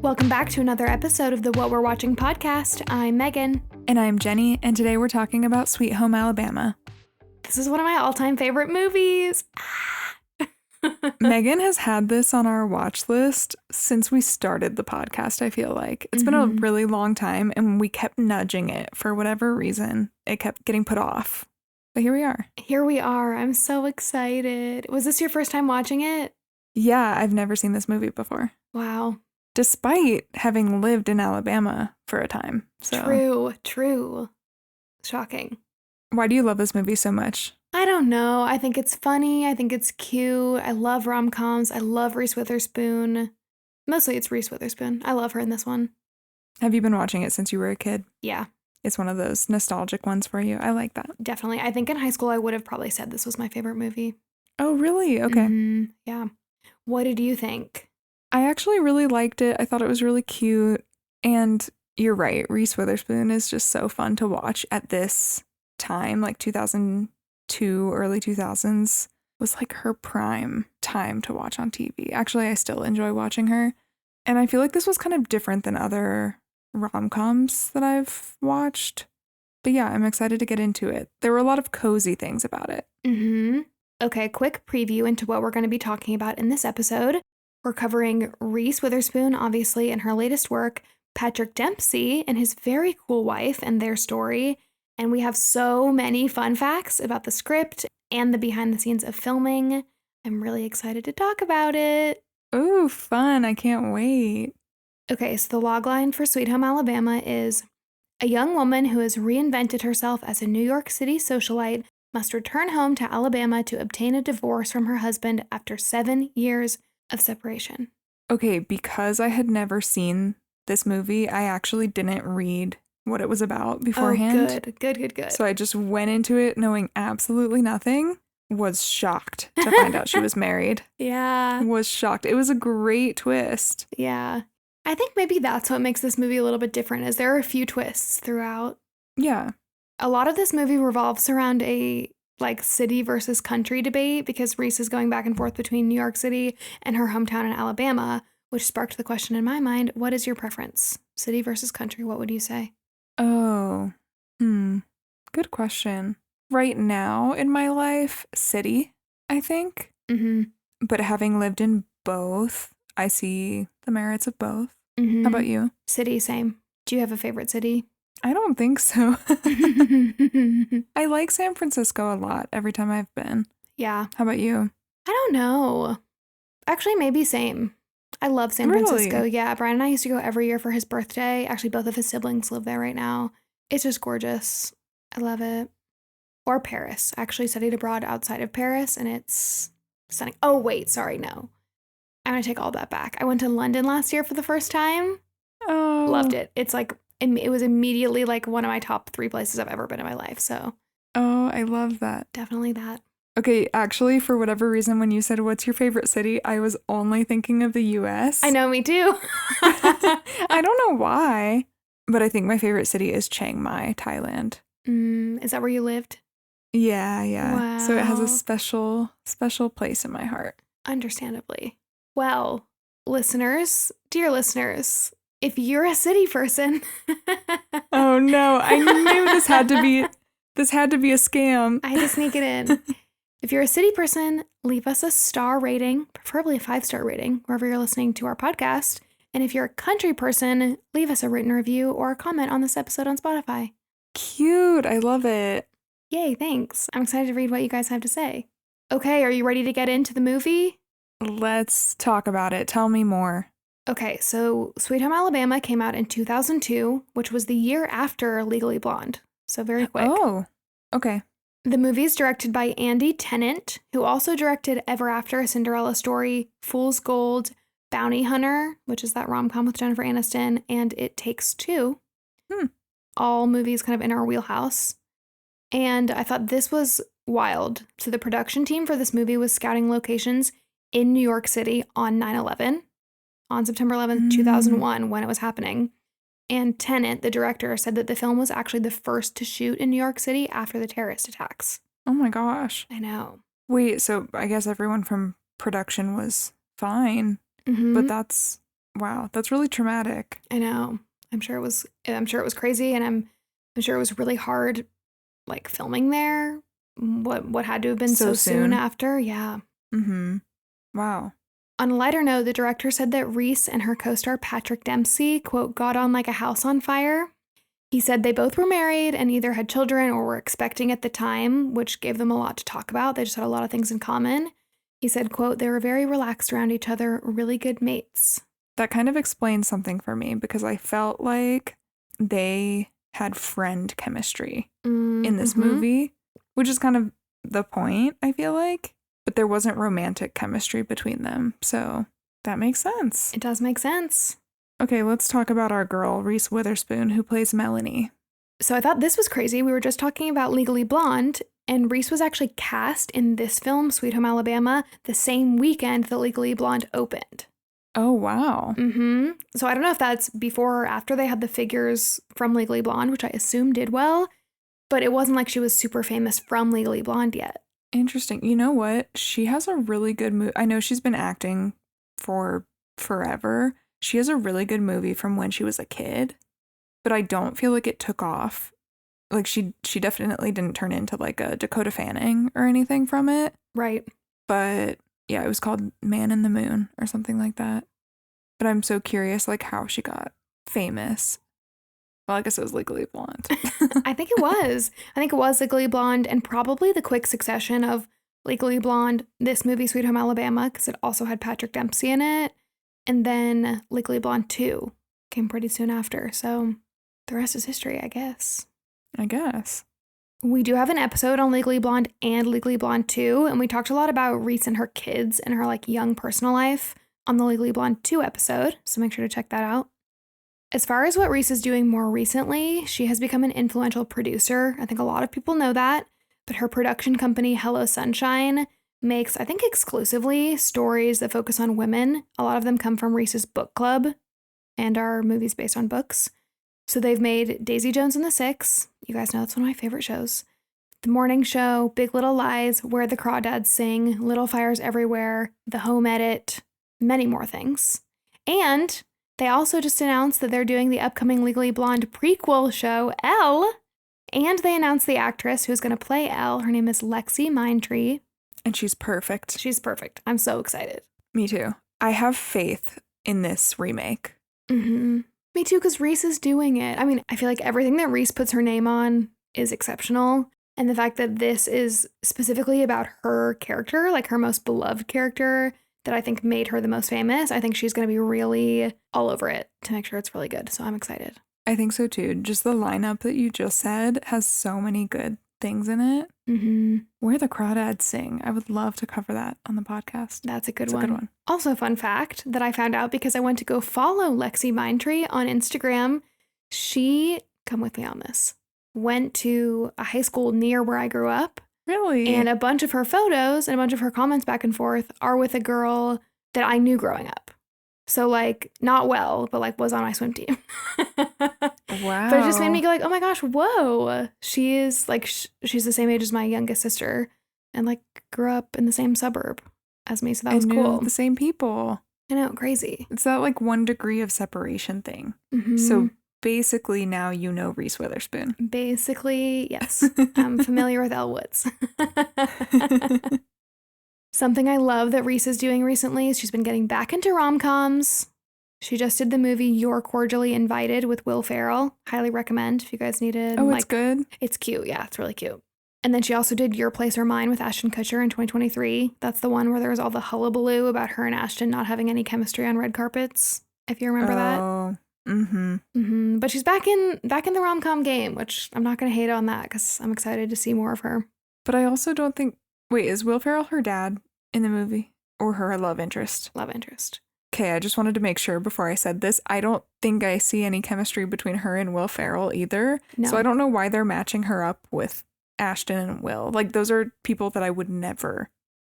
Welcome back to another episode of the What We're Watching podcast. I'm Megan. And I'm Jeni, and today we're talking about Sweet Home Alabama. This is one of my all-time favorite movies. Megan has had this on our watch list since we started the podcast, I feel like. It's been a really long time, and we kept nudging it for whatever reason. It kept getting put off. But here we are. Here we are. I'm so excited. Was this your first time watching it? Yeah, I've never seen this movie before. Wow. Despite having lived in Alabama for a time. So. True. Shocking. Why do you love this movie so much? I don't know. I think it's funny. I think it's cute. I love rom-coms. I love Reese Witherspoon. Mostly it's Reese Witherspoon. I love her in this one. Have you been watching it since you were a kid? Yeah. It's one of those nostalgic ones for you. I like that. Definitely. I think in high school I would have probably said this was my favorite movie. Oh, really? Okay. Yeah. What did you think? I actually really liked it. I thought it was really cute. And you're right. Reese Witherspoon is just so fun to watch at this time, like 2002, early 2000s was like her prime time to watch on TV. Actually, I still enjoy watching her. And I feel like this was kind of different than other rom-coms that I've watched. But yeah, I'm excited to get into it. There were a lot of cozy things about it. Okay, quick preview into what we're going to be talking about in this episode. We're covering Reese Witherspoon, obviously, in her latest work, Patrick Dempsey and his very cool wife and their story. And we have so many fun facts about the script and the behind the scenes of filming. I'm really excited to talk about it. Ooh, fun. I can't wait. Okay, so the logline for Sweet Home Alabama is a young woman who has reinvented herself as a New York City socialite must return home to Alabama to obtain a divorce from her husband after 7 years of separation. Okay, because I had never seen this movie, I actually didn't read what it was about beforehand. Oh, good. So I just went into it knowing absolutely nothing. Was shocked to find out she was married. Yeah. Was shocked. It was a great twist. Yeah. I think maybe that's what makes this movie a little bit different, is there are a few twists throughout. Yeah. A lot of this movie revolves around a city versus country debate because Reese is going back and forth between New York City and her hometown in Alabama, which sparked the question in my mind, what is your preference? City versus country, what would you say? Oh, good question. Right now in my life, city, I think. But having lived in both, I see the merits of both. How about you? City, same. Do you have a favorite city? I don't think so. I like San Francisco a lot every time I've been. Yeah. How about you? I don't know. Actually, maybe same. I love San Francisco. Yeah, Brian and I used to go every year for his birthday. Actually, both of his siblings live there right now. It's just gorgeous. I love it. Or Paris. I actually studied abroad outside of Paris, and it's stunning. Oh, wait. Sorry, no. I'm going to take all that back. I went to London last year for the first time. Oh. Loved it. It's it was immediately one of my top 3 places I've ever been in my life. So. Oh, I love that. Definitely that. Okay, actually, for whatever reason, when you said, what's your favorite city, I was only thinking of the U.S. I know, me too. I don't know why, but I think my favorite city is Chiang Mai, Thailand. Is that where you lived? Yeah. Wow. So it has a special place in my heart. Understandably. Well, dear listeners, if you're a city person. Oh no, I knew this had to be a scam. I had to sneak it in. If you're a city person, leave us a star rating, preferably a 5-star rating, wherever you're listening to our podcast. And if you're a country person, leave us a written review or a comment on this episode on Spotify. Cute. I love it. Yay, thanks. I'm excited to read what you guys have to say. Okay, are you ready to get into the movie? Let's talk about it. Tell me more. Okay, so Sweet Home Alabama came out in 2002, which was the year after Legally Blonde. So very quick. Oh, okay. The movie is directed by Andy Tennant, who also directed Ever After, A Cinderella Story, Fool's Gold, Bounty Hunter, which is that rom-com with Jennifer Aniston, and It Takes Two. All movies kind of in our wheelhouse. And I thought this was wild. So the production team for this movie was scouting locations in New York City on 9/11, on September 11th, 2001, when it was happening. And Tennant, the director, said that the film was actually the first to shoot in New York City after the terrorist attacks. Oh my gosh. I know. Wait, so I guess everyone from production was fine, but that's Wow, that's really traumatic. I know. I'm sure it was crazy, and I'm sure it was really hard, like, filming there. What had to have been so soon after. Yeah. Mm-hmm. Wow. On a lighter note, the director said that Reese and her co-star Patrick Dempsey, quote, got on like a house on fire. He said they both were married and either had children or were expecting at the time, which gave them a lot to talk about. They just had a lot of things in common. He said, quote, they were very relaxed around each other, really good mates. That kind of explains something for me because I felt like they had friend chemistry in this movie, which is kind of the point, I feel like. But there wasn't romantic chemistry between them. So that makes sense. It does make sense. Okay, let's talk about our girl, Reese Witherspoon, who plays Melanie. So I thought this was crazy. We were just talking about Legally Blonde, and Reese was actually cast in this film, Sweet Home Alabama, the same weekend that Legally Blonde opened. Oh, wow. So I don't know if that's before or after they had the figures from Legally Blonde, which I assume did well, but it wasn't like she was super famous from Legally Blonde yet. Interesting. You know what? She has a really good movie. I know she's been acting for forever. She has a really good movie from when she was a kid, but I don't feel like it took off. Like she definitely didn't turn into like a Dakota Fanning or anything from it. Right. But yeah, it was called Man in the Moon or something like that. But I'm so curious like how she got famous. Well, I guess it was Legally Blonde. I think it was. I think it was Legally Blonde, and probably the quick succession of Legally Blonde, this movie, Sweet Home Alabama, because it also had Patrick Dempsey in it, and then Legally Blonde 2 came pretty soon after. So the rest is history, I guess. I guess. We do have an episode on Legally Blonde and Legally Blonde 2, and we talked a lot about Reese and her kids and her like young personal life on the Legally Blonde 2 episode, so make sure to check that out. As far as what Reese is doing more recently, she has become an influential producer. I think a lot of people know that, but her production company, Hello Sunshine, makes, I think, exclusively stories that focus on women. A lot of them come from Reese's book club and are movies based on books. So they've made Daisy Jones and the Six. You guys know that's one of my favorite shows. The Morning Show, Big Little Lies, Where the Crawdads Sing, Little Fires Everywhere, The Home Edit, many more things. And they also just announced that they're doing the upcoming Legally Blonde prequel show, Elle. And they announced the actress who's going to play Elle. Her name is Lexi Mindtree. And she's perfect. She's perfect. I'm so excited. Me too. I have faith in this remake. Me too, because Reese is doing it. I mean, I feel like everything that Reese puts her name on is exceptional. And the fact that this is specifically about her character, like her most beloved character, that I think made her the most famous, I think she's going to be really all over it to make sure it's really good. So I'm excited. I think so too. Just the lineup that you just said has so many good things in it. Where the Crawdads Sing. I would love to cover that on the podcast. That's a good one. Also, fun fact that I found out because I went to go follow Lexi Mindtree on Instagram. She, come with me on this, went to a high school near where I grew up. Really? And a bunch of her photos and a bunch of her comments back and forth are with a girl that I knew growing up. So, like, not well, but, like, was on my swim team. Wow. But it just made me go, like, oh my gosh, whoa. She is, like, she's the same age as my youngest sister and, like, grew up in the same suburb as me. So that was cool. The same people. I know, crazy. It's that, like, 1 degree of separation thing. So basically now you know Reese Witherspoon. Basically, yes. I'm familiar with Elle Woods. Something I love that Reese is doing recently is she's been getting back into rom-coms. She just did the movie You're Cordially Invited with Will Ferrell. Highly recommend if you guys need it. Oh, it's good? It's cute. Yeah, it's really cute. And then she also did Your Place or Mine with Ashton Kutcher in 2023. That's the one where there was all the hullabaloo about her and Ashton not having any chemistry on red carpets, if you remember that. Oh, But she's back in the rom-com game, which I'm not going to hate on that because I'm excited to see more of her. But I also don't think... Wait, is Will Ferrell her dad in the movie? Or her love interest? Love interest. Okay, I just wanted to make sure before I said this. I don't think I see any chemistry between her and Will Ferrell either. No. So I don't know why they're matching her up with Ashton and Will. Like, those are people that I would never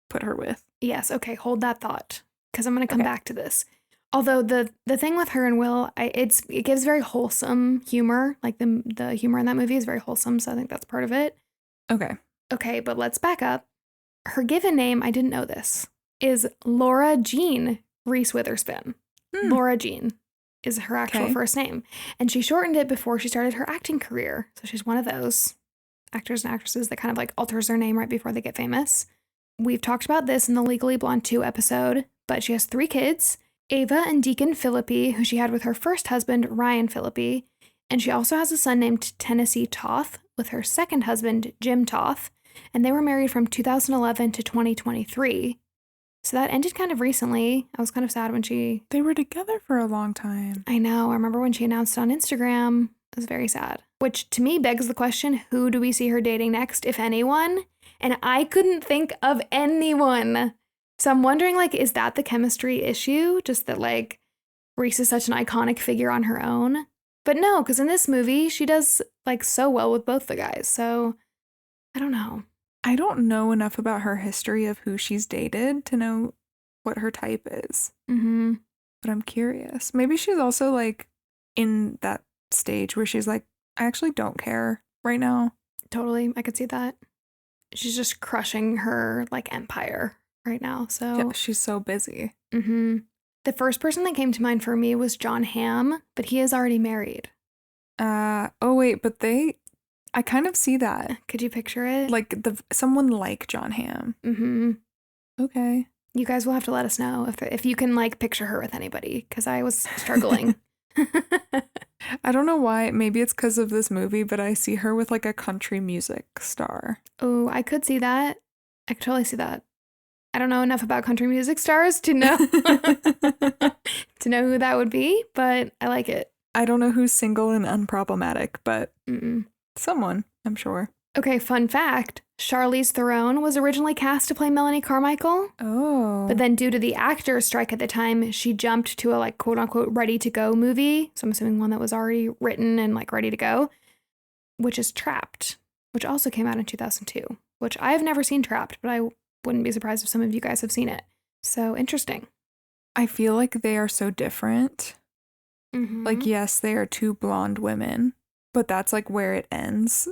put her with. Yes, okay, hold that thought because I'm going to come back to this. Although the thing with her and Will, it gives very wholesome humor. Like the humor in that movie is very wholesome, so I think that's part of it. Okay, but let's back up. Her given name, I didn't know this, is Laura Jean Reese Witherspoon. Laura Jean is her actual Okay. first name. And she shortened it before she started her acting career. So she's one of those actors and actresses that kind of like alters their name right before they get famous. We've talked about this in the Legally Blonde 2 episode, but she has 3 kids, Ava and Deacon Philippi, who she had with her first husband, Ryan Philippi. And she also has a son named Tennessee Toth with her second husband, Jim Toth. And they were married from 2011 to 2023. So that ended kind of recently. I was kind of sad when she... They were together for a long time. I know. I remember when she announced on Instagram. It was very sad. Which to me begs the question, who do we see her dating next, if anyone? And I couldn't think of anyone. So I'm wondering, like, is that the chemistry issue? Just that, like, Reese is such an iconic figure on her own? But no, because in this movie, she does, like, so well with both the guys. So I don't know. I don't know enough about her history of who she's dated to know what her type is. Mm-hmm. But I'm curious. Maybe she's also like in that stage where she's like, I actually don't care right now. Totally. I could see that. She's just crushing her like empire right now. So Yeah, she's so busy. Mm-hmm. The first person that came to mind for me was John Hamm, but he is already married. Oh wait, but I kind of see that. Could you picture it? Like someone like John Hamm. Mm-hmm. Okay. You guys will have to let us know if you can like picture her with anybody, because I was struggling. I don't know why. Maybe it's because of this movie, but I see her with like a country music star. Oh, I could see that. I could totally see that. I don't know enough about country music stars to know to know who that would be, but I like it. I don't know who's single and unproblematic, but someone, I'm sure. Okay, fun fact. Charlize Theron was originally cast to play Melanie Carmichael. Oh. But then due to the actors' strike at the time, she jumped to a like quote unquote ready to go movie. So I'm assuming one that was already written and like ready to go, which is Trapped, which also came out in 2002, which I have never seen Trapped, but I wouldn't be surprised if some of you guys have seen it. So interesting. I feel like they are so different. Mm-hmm. Like, yes, they are 2 blonde women, but that's like where it ends.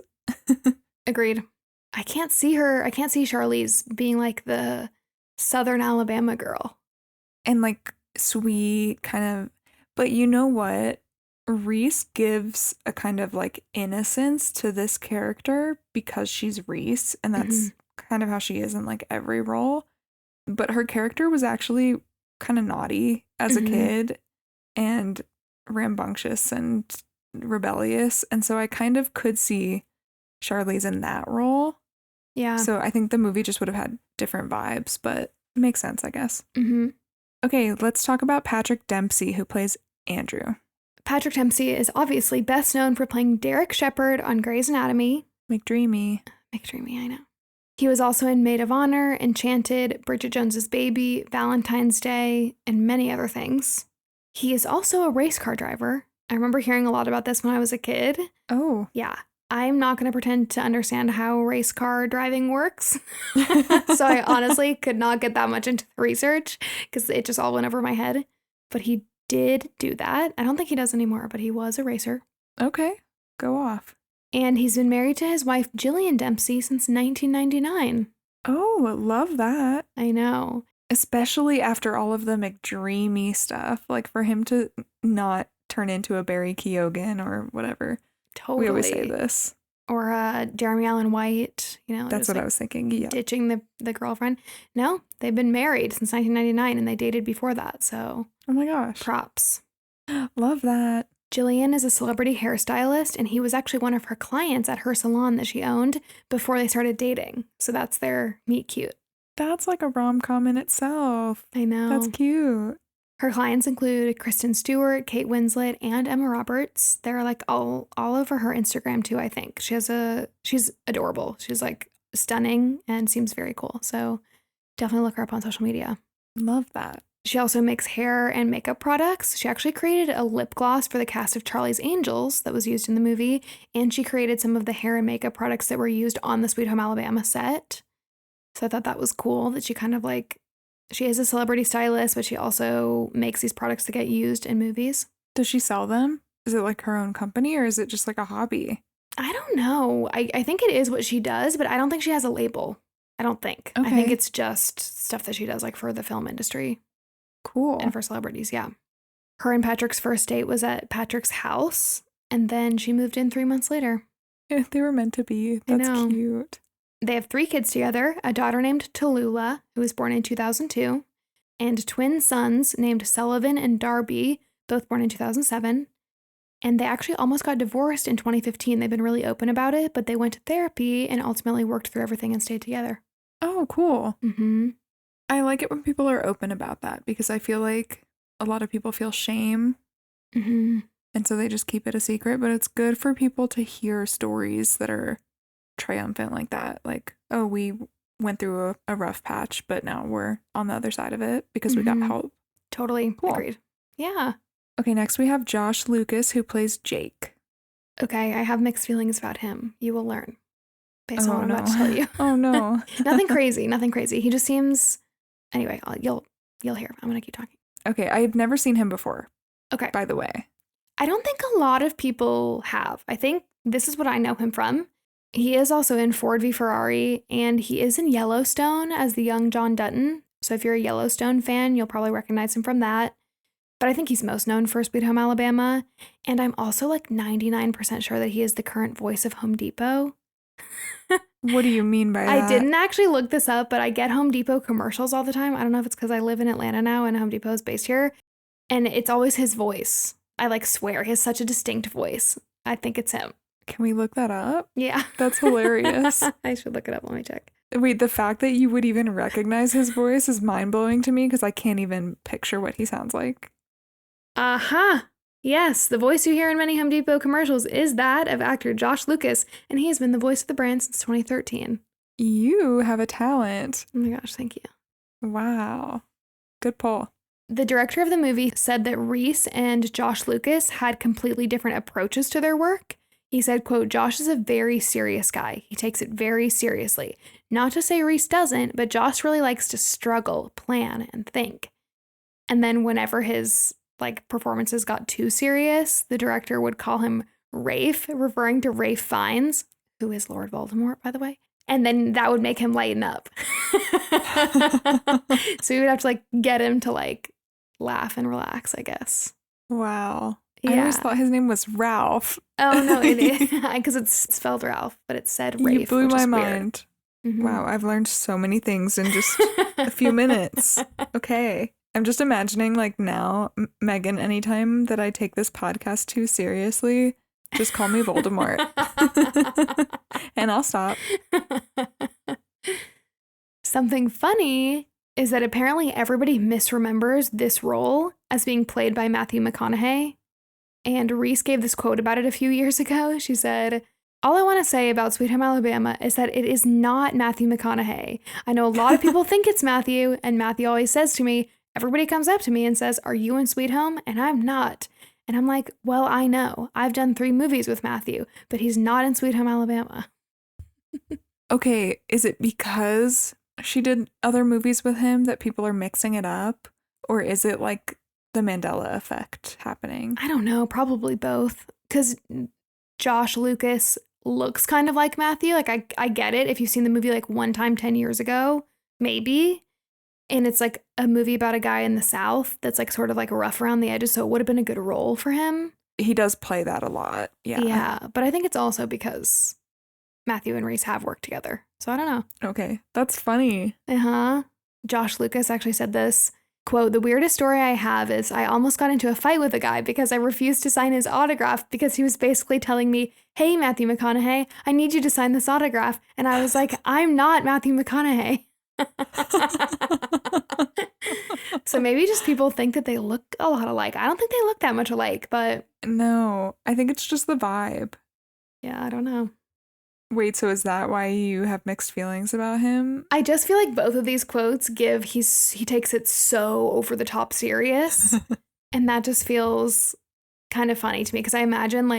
Agreed. I can't see Charlize being like the Southern Alabama girl. And like sweet kind of, but you know what? Reese gives a kind of like innocence to this character because she's Reese, and that's kind of how she is in like every role. But her character was actually kind of naughty as a kid and rambunctious and rebellious, and so I kind of could see Charlize in that role. Yeah. So I think the movie just would have had different vibes, but it makes sense, I guess. Mm-hmm. Okay, let's talk about Patrick Dempsey, who plays Andrew. Patrick Dempsey is obviously best known for playing Derek Shepherd on Grey's Anatomy. McDreamy, I know. He was also in Maid of Honor, Enchanted, Bridget Jones's Baby, Valentine's Day, and many other things. He is also a race car driver. I remember hearing a lot about this when I was a kid. Oh. Yeah. I'm not going to pretend to understand how race car driving works. So I honestly could not get that much into the research because it just all went over my head. But he did do that. I don't think he does anymore, but he was a racer. Okay, go off. And he's been married to his wife, Jillian Dempsey, since 1999. Oh, love that. I know. Especially after all of the McDreamy stuff. Like, for him to not turn into a Barry Keoghan or whatever. Totally. We always say this. Or Jeremy Allen White, you know. That's what I was thinking, yeah. Ditching the girlfriend. No, they've been married since 1999 and they dated before that, so. Oh my gosh. Props. Love that. Jillian is a celebrity hairstylist, and he was actually one of her clients at her salon that she owned before they started dating. So that's their meet cute. That's like a rom-com in itself. I know. That's cute. Her clients include Kristen Stewart, Kate Winslet, and Emma Roberts. They're like all over her Instagram too, I think. She's adorable. She's like stunning and seems very cool. So definitely look her up on social media. Love that. She also makes hair and makeup products. She actually created a lip gloss for the cast of Charlie's Angels that was used in the movie, and she created some of the hair and makeup products that were used on the Sweet Home Alabama set. So I thought that was cool that she kind of like, she is a celebrity stylist, but she also makes these products that get used in movies. Does she sell them? Is it like her own company or is it just like a hobby? I don't know. I think it is what she does, but I don't think she has a label. I don't think. Okay. I think it's just stuff that she does like for the film industry. Cool. And for celebrities, yeah. Her and Patrick's first date was at Patrick's house, and then she moved in 3 months later. Yeah, they were meant to be. That's cute. They have 3 kids together, a daughter named Tallulah, who was born in 2002, and twin sons named Sullivan and Darby, both born in 2007. And they actually almost got divorced in 2015. They've been really open about it, but they went to therapy and ultimately worked through everything and stayed together. Oh, cool. Mm-hmm. I like it when people are open about that because I feel like a lot of people feel shame. Mm-hmm. And so they just keep it a secret, but it's good for people to hear stories that are triumphant like that. Like, oh, we went through a rough patch, but now we're on the other side of it because we got help. Totally. Cool. Agreed. Yeah. Okay, next we have Josh Lucas, who plays Jake. Okay, I have mixed feelings about him. You will learn based on what I'm no. about to tell you. Oh, no. Nothing crazy. Nothing crazy. He just seems... Anyway, you'll hear. I'm going to keep talking. Okay, I've never seen him before. Okay. By the way. I don't think a lot of people have. I think this is what I know him from. He is also in Ford v Ferrari, and he is in Yellowstone as the young John Dutton. So if you're a Yellowstone fan, you'll probably recognize him from that. But I think he's most known for Sweet Home Alabama. And I'm also like 99% sure that he is the current voice of Home Depot. What do you mean by that? I didn't actually look this up, but I get Home Depot commercials all the time. I don't know if it's because I live in Atlanta now and Home Depot is based here. And it's always his voice. I like swear he has such a distinct voice. I think it's him. Can we look that up? Yeah. That's hilarious. I should look it up. Let me check. Wait, the fact that you would even recognize his voice is mind-blowing to me because I can't even picture what he sounds like. Aha! Yes, the voice you hear in many Home Depot commercials is that of actor Josh Lucas, and he has been the voice of the brand since 2013. You have a talent. Oh my gosh, thank you. Wow. Good pull. The director of the movie said that Reese and Josh Lucas had completely different approaches to their work. He said, quote, Josh is a very serious guy. He takes it very seriously. Not to say Reese doesn't, but Josh really likes to struggle, plan, and think. And then whenever his performances got too serious, the director would call him Rafe, referring to Rafe Fiennes, who is Lord Voldemort, by the way. And then that would make him lighten up. So you would have to get him to laugh and relax, I guess. Wow. Yeah. I always thought his name was Ralph. Oh, no, it is. Because it's spelled Ralph, but it said Rafe. You blew which my is mind. Mm-hmm. Wow, I've learned so many things in just a few minutes. Okay. I'm just imagining now, Megan, anytime that I take this podcast too seriously, just call me Voldemort. And I'll stop. Something funny is that apparently everybody misremembers this role as being played by Matthew McConaughey. And Reese gave this quote about it a few years ago. She said, all I want to say about Sweet Home Alabama is that it is not Matthew McConaughey. I know a lot of people think it's Matthew, and Matthew always says to me, everybody comes up to me and says, are you in Sweet Home? And I'm not. And I'm like, well, I know. I've done 3 movies with Matthew, but he's not in Sweet Home Alabama. Okay, is it because she did other movies with him that people are mixing it up? Or is it the Mandela effect happening? I don't know. Probably both. Because Josh Lucas looks kind of like Matthew. I get it. If you've seen the movie one time 10 years ago, maybe. And it's a movie about a guy in the South that's sort of rough around the edges. So it would have been a good role for him. He does play that a lot. Yeah. Yeah. But I think it's also because Matthew and Reese have worked together. So I don't know. Okay. That's funny. Uh-huh. Josh Lucas actually said this, quote, the weirdest story I have is I almost got into a fight with a guy because I refused to sign his autograph because he was basically telling me, hey, Matthew McConaughey, I need you to sign this autograph. And I was like, I'm not Matthew McConaughey. So maybe just people think that they look a lot alike. I don't think they look that much alike, but... No, I think it's just the vibe. Yeah, I don't know. Wait, so is that why you have mixed feelings about him? I just feel like both of these quotes he takes it so over the top serious. And that just feels kind of funny to me because I imagine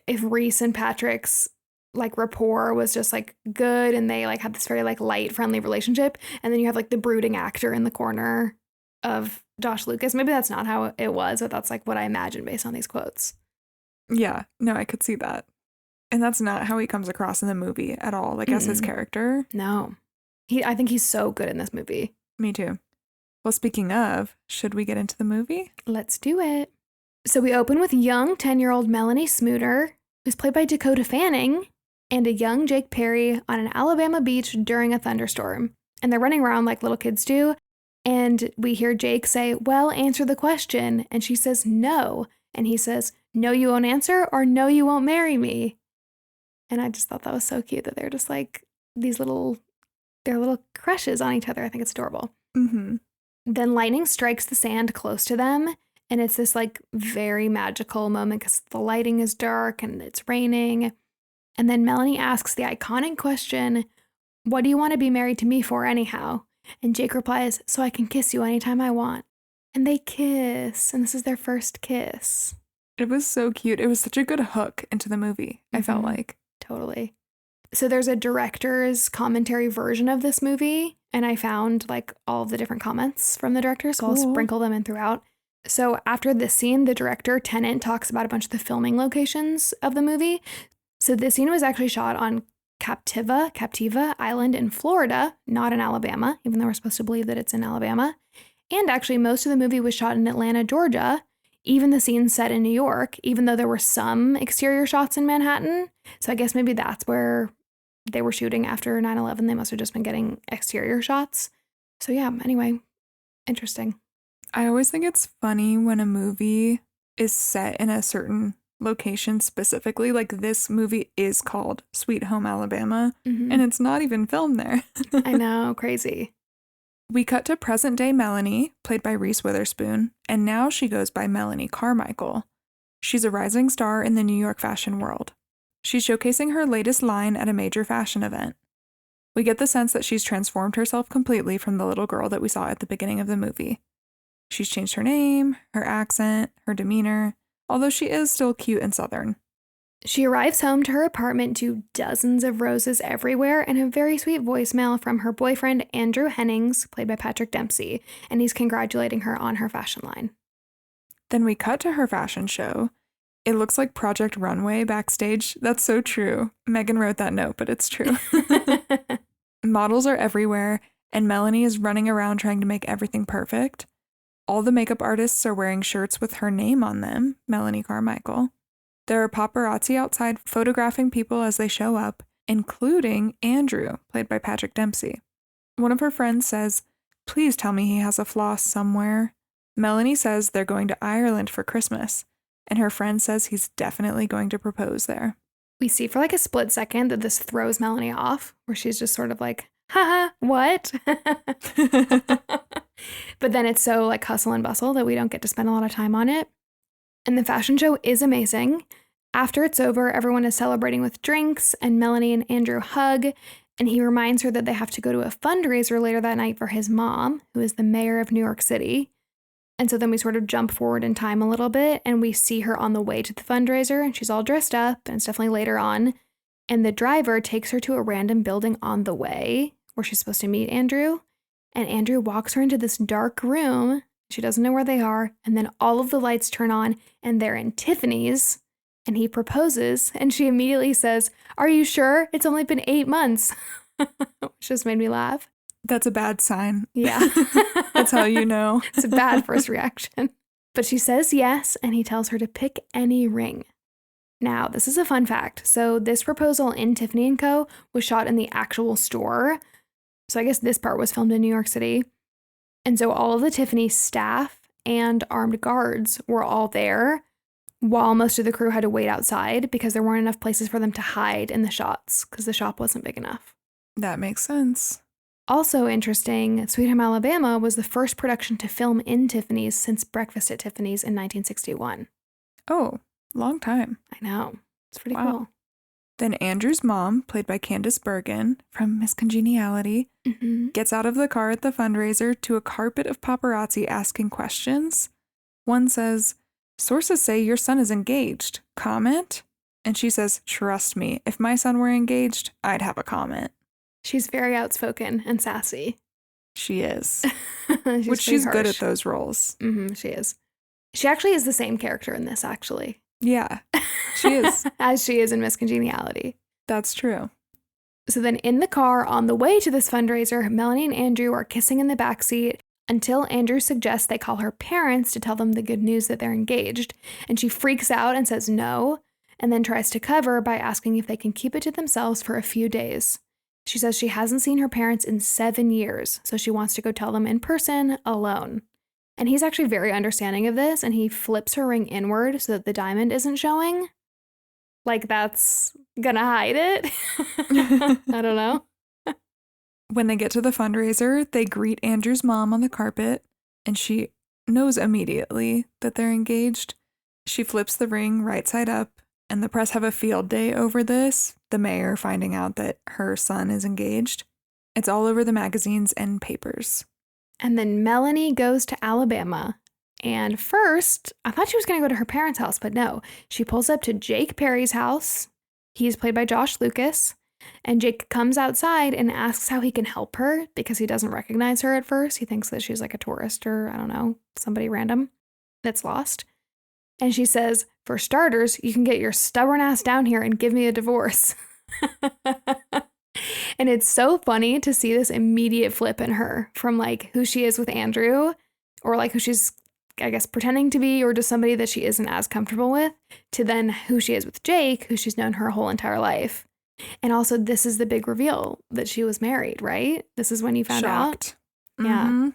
if Reese and Patrick's rapport was just good and they had this very light, friendly relationship. And then you have the brooding actor in the corner of Josh Lucas. Maybe that's not how it was, but that's what I imagine based on these quotes. Yeah, no, I could see that. And that's not how he comes across in the movie at all, as his character. No. I think he's so good in this movie. Me too. Well, speaking of, should we get into the movie? Let's do it. So we open with young 10-year-old Melanie Smooter, who's played by Dakota Fanning, and a young Jake Perry on an Alabama beach during a thunderstorm. And they're running around like little kids do. And we hear Jake say, well, answer the question. And she says, no. And he says, no, you won't answer, or no, you won't marry me. And I just thought that was so cute that they're just like they're little crushes on each other. I think it's adorable. Mm-hmm. Then lightning strikes the sand close to them. And it's this like very magical moment because the lighting is dark and it's raining. And then Melanie asks the iconic question, what do you want to be married to me for anyhow? And Jake replies, so I can kiss you anytime I want. And they kiss. And this is their first kiss. It was so cute. It was such a good hook into the movie, I felt like. Totally. So there's a director's commentary version of this movie. And I found like all of the different comments from the director. So I'll sprinkle them in throughout. So after this scene, the director, Tennant, talks about a bunch of the filming locations of the movie. So this scene was actually shot on Captiva Island in Florida, not in Alabama, even though we're supposed to believe that it's in Alabama. And actually, most of the movie was shot in Atlanta, Georgia, even the scenes set in New York, even though there were some exterior shots in Manhattan. So I guess maybe that's where they were shooting after 9/11. They must have just been getting exterior shots. So yeah, anyway, interesting. I always think it's funny when a movie is set in a certain location specifically. Like this movie is called Sweet Home Alabama, and it's not even filmed there. I know, crazy. We cut to present day Melanie, played by Reese Witherspoon, and now she goes by Melanie Carmichael. She's a rising star in the New York fashion world. She's showcasing her latest line at a major fashion event. We get the sense that she's transformed herself completely from the little girl that we saw at the beginning of the movie. She's changed her name, her accent, her demeanor, although she is still cute and southern. She arrives home to her apartment to dozens of roses everywhere and a very sweet voicemail from her boyfriend, Andrew Hennings, played by Patrick Dempsey, and he's congratulating her on her fashion line. Then we cut to her fashion show. It looks like Project Runway backstage. That's so true. Megan wrote that note, but it's true. Models are everywhere, and Melanie is running around trying to make everything perfect. All the makeup artists are wearing shirts with her name on them, Melanie Carmichael. There are paparazzi outside photographing people as they show up, including Andrew, played by Patrick Dempsey. One of her friends says, please tell me he has a floss somewhere. Melanie says they're going to Ireland for Christmas, and her friend says he's definitely going to propose there. We see for like a split second that this throws Melanie off, where she's just sort of like, haha, what? But then it's so like hustle and bustle that we don't get to spend a lot of time on it. And the fashion show is amazing. After it's over, everyone is celebrating with drinks, and Melanie and Andrew hug, and he reminds her that they have to go to a fundraiser later that night for his mom, who is the mayor of New York City. And so then we sort of jump forward in time a little bit, and we see her on the way to the fundraiser, and she's all dressed up, and it's definitely later on. And the driver takes her to a random building on the way where she's supposed to meet Andrew. And Andrew walks her into this dark room. She doesn't know where they are. And then all of the lights turn on, and they're in Tiffany's. And he proposes, and she immediately says, are you sure? It's only been 8 months. Which just made me laugh. That's a bad sign. Yeah. That's how you know. It's a bad first reaction. But she says yes, and he tells her to pick any ring. Now, this is a fun fact. So this proposal in Tiffany & Co. was shot in the actual store. So I guess this part was filmed in New York City. And so all of the Tiffany staff and armed guards were all there, while most of the crew had to wait outside because there weren't enough places for them to hide in the shots because the shop wasn't big enough. That makes sense. Also interesting, Sweet Home Alabama was the first production to film in Tiffany's since Breakfast at Tiffany's in 1961. Oh, long time. I know. It's pretty Wow. cool. Then Andrew's mom, played by Candace Bergen from Miss Congeniality, gets out of the car at the fundraiser to a carpet of paparazzi asking questions. One says, sources say your son is engaged. Comment? And she says, trust me, if my son were engaged, I'd have a comment. She's very outspoken and sassy. She is. She's She's harsh. good at those roles. She is. She actually is the same character in this, actually. Yeah, she is. As she is in Miss Congeniality. That's true. So then in the car on the way to this fundraiser, Melanie and Andrew are kissing in the backseat. until Andrew suggests they call her parents to tell them the good news that they're engaged. And she freaks out and says no, and then tries to cover by asking if they can keep it to themselves for a few days. She says she hasn't seen her parents in 7 years, so she wants to go tell them in person alone. And he's actually very understanding of this, and he flips her ring inward so that the diamond isn't showing. Like that's gonna hide it. I don't know. When they get to the fundraiser, they greet Andrew's mom on the carpet, and she knows immediately that they're engaged. She flips the ring right side up, and the press have a field day over this, the mayor finding out that her son is engaged. It's all over the magazines and papers. And then Melanie goes to Alabama. And first, I thought she was going to go to her parents' house, but no. She pulls up to Jake Perry's house. He's played by Josh Lucas. And Jake comes outside and asks how he can help her because he doesn't recognize her at first. He thinks that she's like a tourist or, I don't know, somebody random that's lost. And she says, for starters, you can get your stubborn ass down here and give me a divorce. And it's so funny to see this immediate flip in her from like who she is with Andrew or like who she's, I guess, pretending to be or just somebody that she isn't as comfortable with to then who she is with Jake, who she's known her whole entire life. And also this is the big reveal that she was married, right? This is when you found out. Yeah.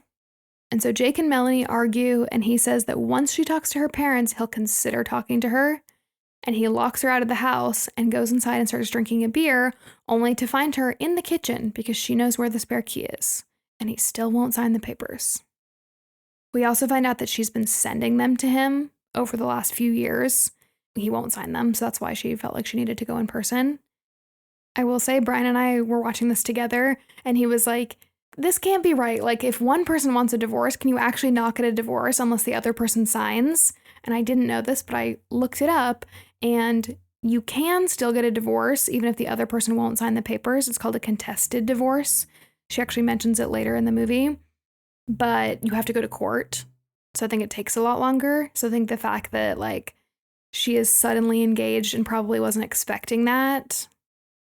And so Jake and Melanie argue, and he says that once she talks to her parents, he'll consider talking to her. And he locks her out of the house and goes inside and starts drinking a beer, only to find her in the kitchen because she knows where the spare key is. And he still won't sign the papers. We also find out that she's been sending them to him over the last few years. He won't sign them, so that's why she felt like she needed to go in person. I will say, Brian and I were watching this together, and he was like, this can't be right. Like, if one person wants a divorce, can you actually not get a divorce unless the other person signs? And I didn't know this, but I looked it up, and you can still get a divorce even if the other person won't sign the papers. It's called a contested divorce. She actually mentions it later in the movie, but you have to go to court. So I think it takes a lot longer. So I think the fact that, like, she is suddenly engaged and probably wasn't expecting that,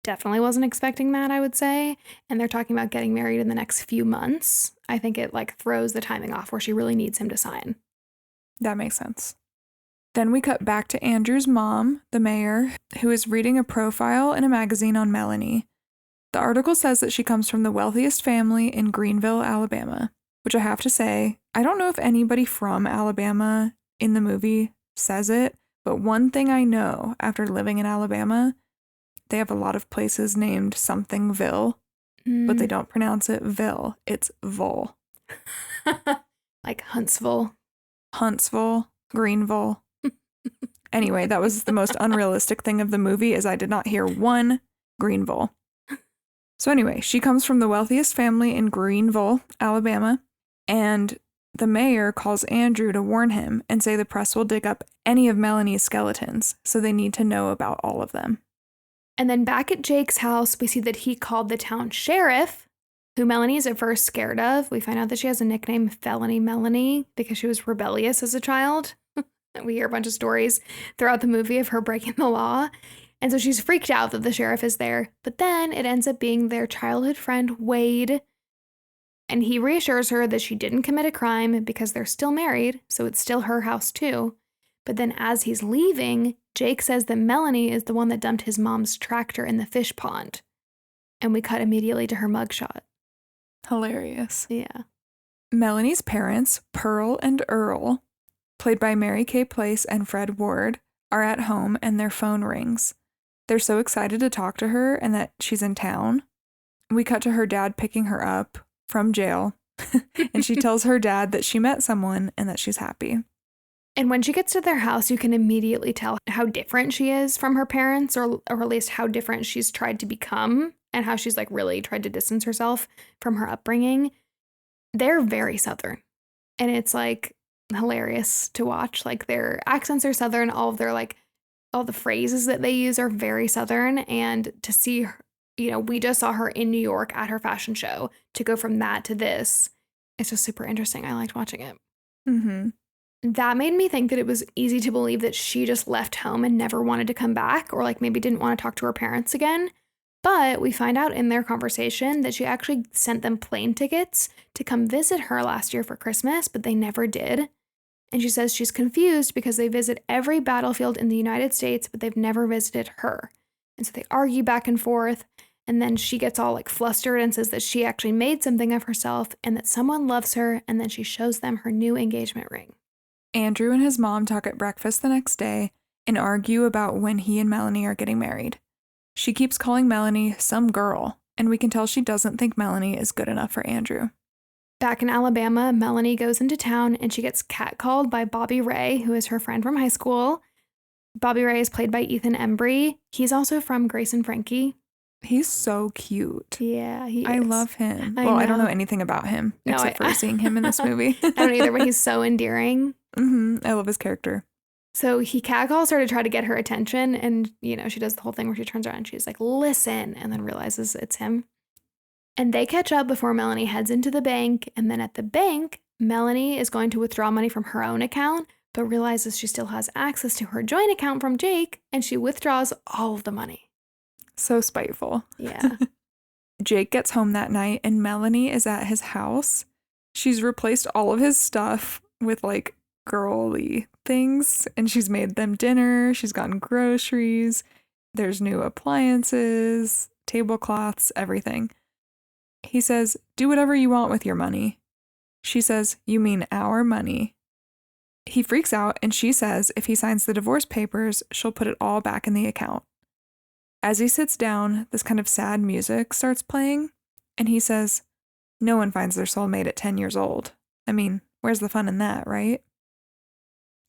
definitely wasn't expecting that, I would say. And they're talking about getting married in the next few months. I think it, like, throws the timing off where she really needs him to sign. That makes sense. Then we cut back to Andrew's mom, the mayor, who is reading a profile in a magazine on Melanie. The article says that she comes from the wealthiest family in Greenville, Alabama, which I have to say, I don't know if anybody from Alabama in the movie says it, but one thing I know after living in Alabama, they have a lot of places named somethingville, but they don't pronounce it Ville. It's Vol. Like Huntsville. Huntsville, Greenville. Anyway, that was the most unrealistic thing of the movie is I did not hear one Greenville. So anyway, she comes from the wealthiest family in Greenville, Alabama, and the mayor calls Andrew to warn him and say the press will dig up any of Melanie's skeletons, so they need to know about all of them. And then back at Jake's house, we see that he called the town sheriff, who Melanie is at first scared of. We find out that she has a nickname, Felony Melanie, because she was rebellious as a child. We hear a bunch of stories throughout the movie of her breaking the law. And so she's freaked out that the sheriff is there. But then it ends up being their childhood friend, Wade. And he reassures her that she didn't commit a crime because they're still married, so it's still her house too. But then as he's leaving, Jake says that Melanie is the one that dumped his mom's tractor in the fish pond. And we cut immediately to her mugshot. Hilarious. Yeah. Melanie's parents, Pearl and Earl, played by Mary Kay Place and Fred Ward, are at home and their phone rings. They're so excited to talk to her and that she's in town. We cut to her dad picking her up from jail, and she tells her dad that she met someone and that she's happy. And when she gets to their house, you can immediately tell how different she is from her parents, or at least how different she's tried to become and how she's like really tried to distance herself from her upbringing. They're very Southern, and it's like hilarious to watch. Like their accents are Southern, all of their like all the phrases that they use are very Southern, and to see her, you know, we just saw her in New York at her fashion show. To go from that to this, it's just super interesting. I liked watching it. That made me think that it was easy to believe that she just left home and never wanted to come back, or like maybe didn't want to talk to her parents again. But we find out in their conversation that she actually sent them plane tickets to come visit her last year for Christmas, but they never did. And she says she's confused because they visit every battlefield in the United States, but they've never visited her. And so they argue back and forth. And then she gets all like flustered and says that she actually made something of herself and that someone loves her. And then she shows them her new engagement ring. Andrew and his mom talk at breakfast the next day and argue about when he and Melanie are getting married. She keeps calling Melanie some girl, and we can tell she doesn't think Melanie is good enough for Andrew. Back in Alabama, Melanie goes into town and she gets catcalled by Bobby Ray, who is her friend from high school. Bobby Ray is played by Ethan Embry. He's also from Grace and Frankie. He's so cute. Yeah, he is. I love him. I don't know anything about him except for seeing him in this movie. I don't either, but he's so endearing. I love his character. So he catcalls her to try to get her attention. And, she does the whole thing where she turns around and she's like, listen, and then realizes it's him. And they catch up before Melanie heads into the bank. And then at the bank, Melanie is going to withdraw money from her own account, but realizes she still has access to her joint account from Jake. And she withdraws all of the money. So spiteful. Yeah. Jake gets home that night and Melanie is at his house. She's replaced all of his stuff with like girly things and she's made them dinner. She's gotten groceries. There's new appliances, tablecloths, everything. He says, do whatever you want with your money. She says, you mean our money. He freaks out and she says if he signs the divorce papers, she'll put it all back in the account. As he sits down, this kind of sad music starts playing, and he says, no one finds their soulmate at 10 years old. I mean, where's the fun in that, right?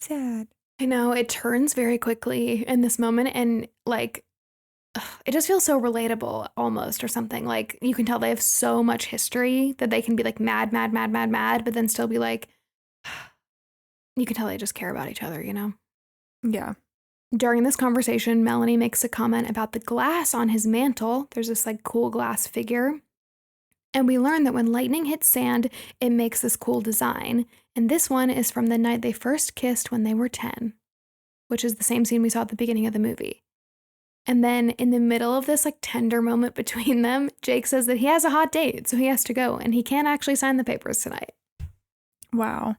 Sad. I know, it turns very quickly in this moment, and, like, it just feels so relatable, almost, or something. Like, you can tell they have so much history that they can be, like, mad, but then still be, like, you can tell they just care about each other, Yeah. During this conversation, Melanie makes a comment about the glass on his mantle. There's this like cool glass figure. And we learn that when lightning hits sand, it makes this cool design. And this one is from the night they first kissed when they were 10, which is the same scene we saw at the beginning of the movie. And then in the middle of this like tender moment between them, Jake says that he has a hot date, so he has to go, and he can't actually sign the papers tonight. Wow.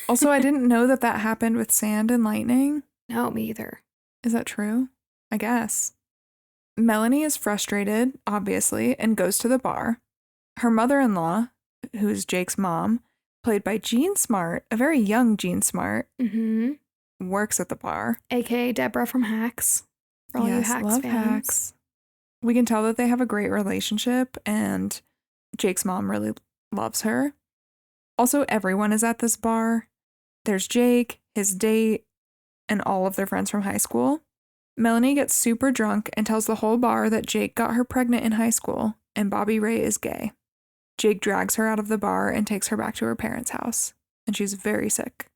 Also, I didn't know that happened with sand and lightning. No, me either. Is that true? I guess. Melanie is frustrated, obviously, and goes to the bar. Her mother-in-law, who is Jake's mom, played by Jean Smart, a very young Jean Smart, works at the bar. AKA Deborah from Hacks. For all you Hacks fans. Hacks. We can tell that they have a great relationship, and Jake's mom really loves her. Also, everyone is at this bar. There's Jake, his date, and all of their friends from high school. Melanie gets super drunk and tells the whole bar that Jake got her pregnant in high school and Bobby Ray is gay. Jake drags her out of the bar and takes her back to her parents' house, and she's very sick.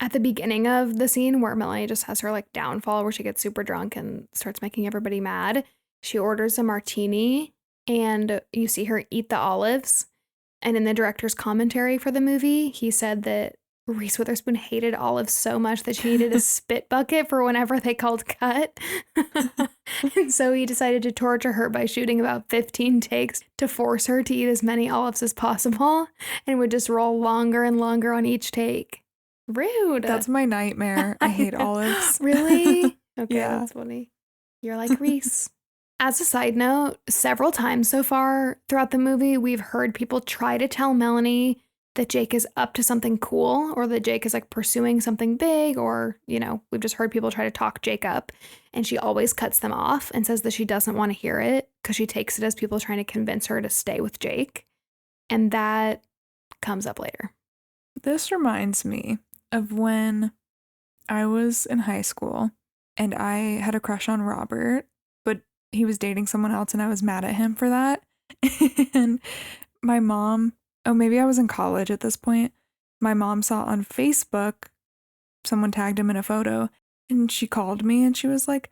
At the beginning of the scene where Melanie just has her like downfall where she gets super drunk and starts making everybody mad, she orders a martini and you see her eat the olives. And in the director's commentary for the movie, he said that Reese Witherspoon hated olives so much that she needed a spit bucket for whenever they called cut. And so he decided to torture her by shooting about 15 takes to force her to eat as many olives as possible and would just roll longer and longer on each take. Rude. That's my nightmare. I hate olives. Really? Okay, Yeah. That's funny. You're like Reese. As a side note, several times so far throughout the movie, we've heard people try to tell Melanie that Jake is up to something cool or that Jake is like pursuing something big or, we've just heard people try to talk Jake up and she always cuts them off and says that she doesn't want to hear it because she takes it as people trying to convince her to stay with Jake. And that comes up later. This reminds me of when I was in high school and I had a crush on Robert, but he was dating someone else and I was mad at him for that. And my mom, maybe I was in college at this point, my mom saw on Facebook, someone tagged him in a photo, and she called me and she was like,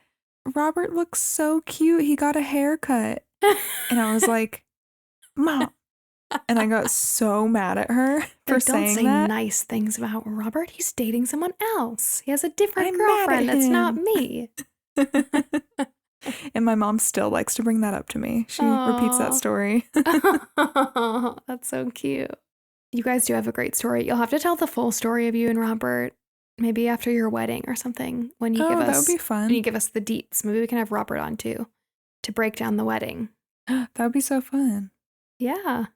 Robert looks so cute. He got a haircut. And I was like, Mom. And I got so mad at her for saying that. Don't say nice things about Robert. He's dating someone else. He has a different girlfriend that's not me. And my mom still likes to bring that up to me. She repeats that Aw. story. That's so cute. You guys do have a great story. You'll have to tell the full story of you and Robert maybe after your wedding or something when you give Oh, that would us be fun. the deets. Maybe we can have Robert on too to break down the wedding. That would be so fun. Yeah.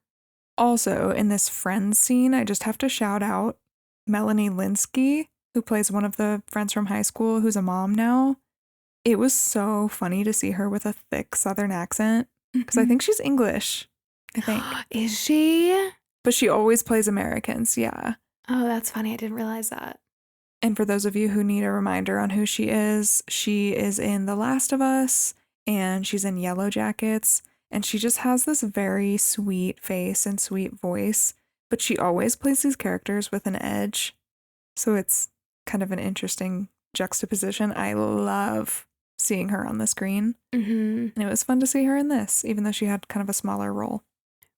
Also, in this Friends scene, I just have to shout out Melanie Linsky, who plays one of the friends from high school who's a mom now. It was so funny to see her with a thick Southern accent because I think she's English, I think. Is she? But she always plays Americans, yeah. Oh, that's funny. I didn't realize that. And for those of you who need a reminder on who she is in The Last of Us and she's in Yellow Jackets. And she just has this very sweet face and sweet voice, but she always plays these characters with an edge. So it's kind of an interesting juxtaposition. I love seeing her on the screen. And it was fun to see her in this, even though she had kind of a smaller role.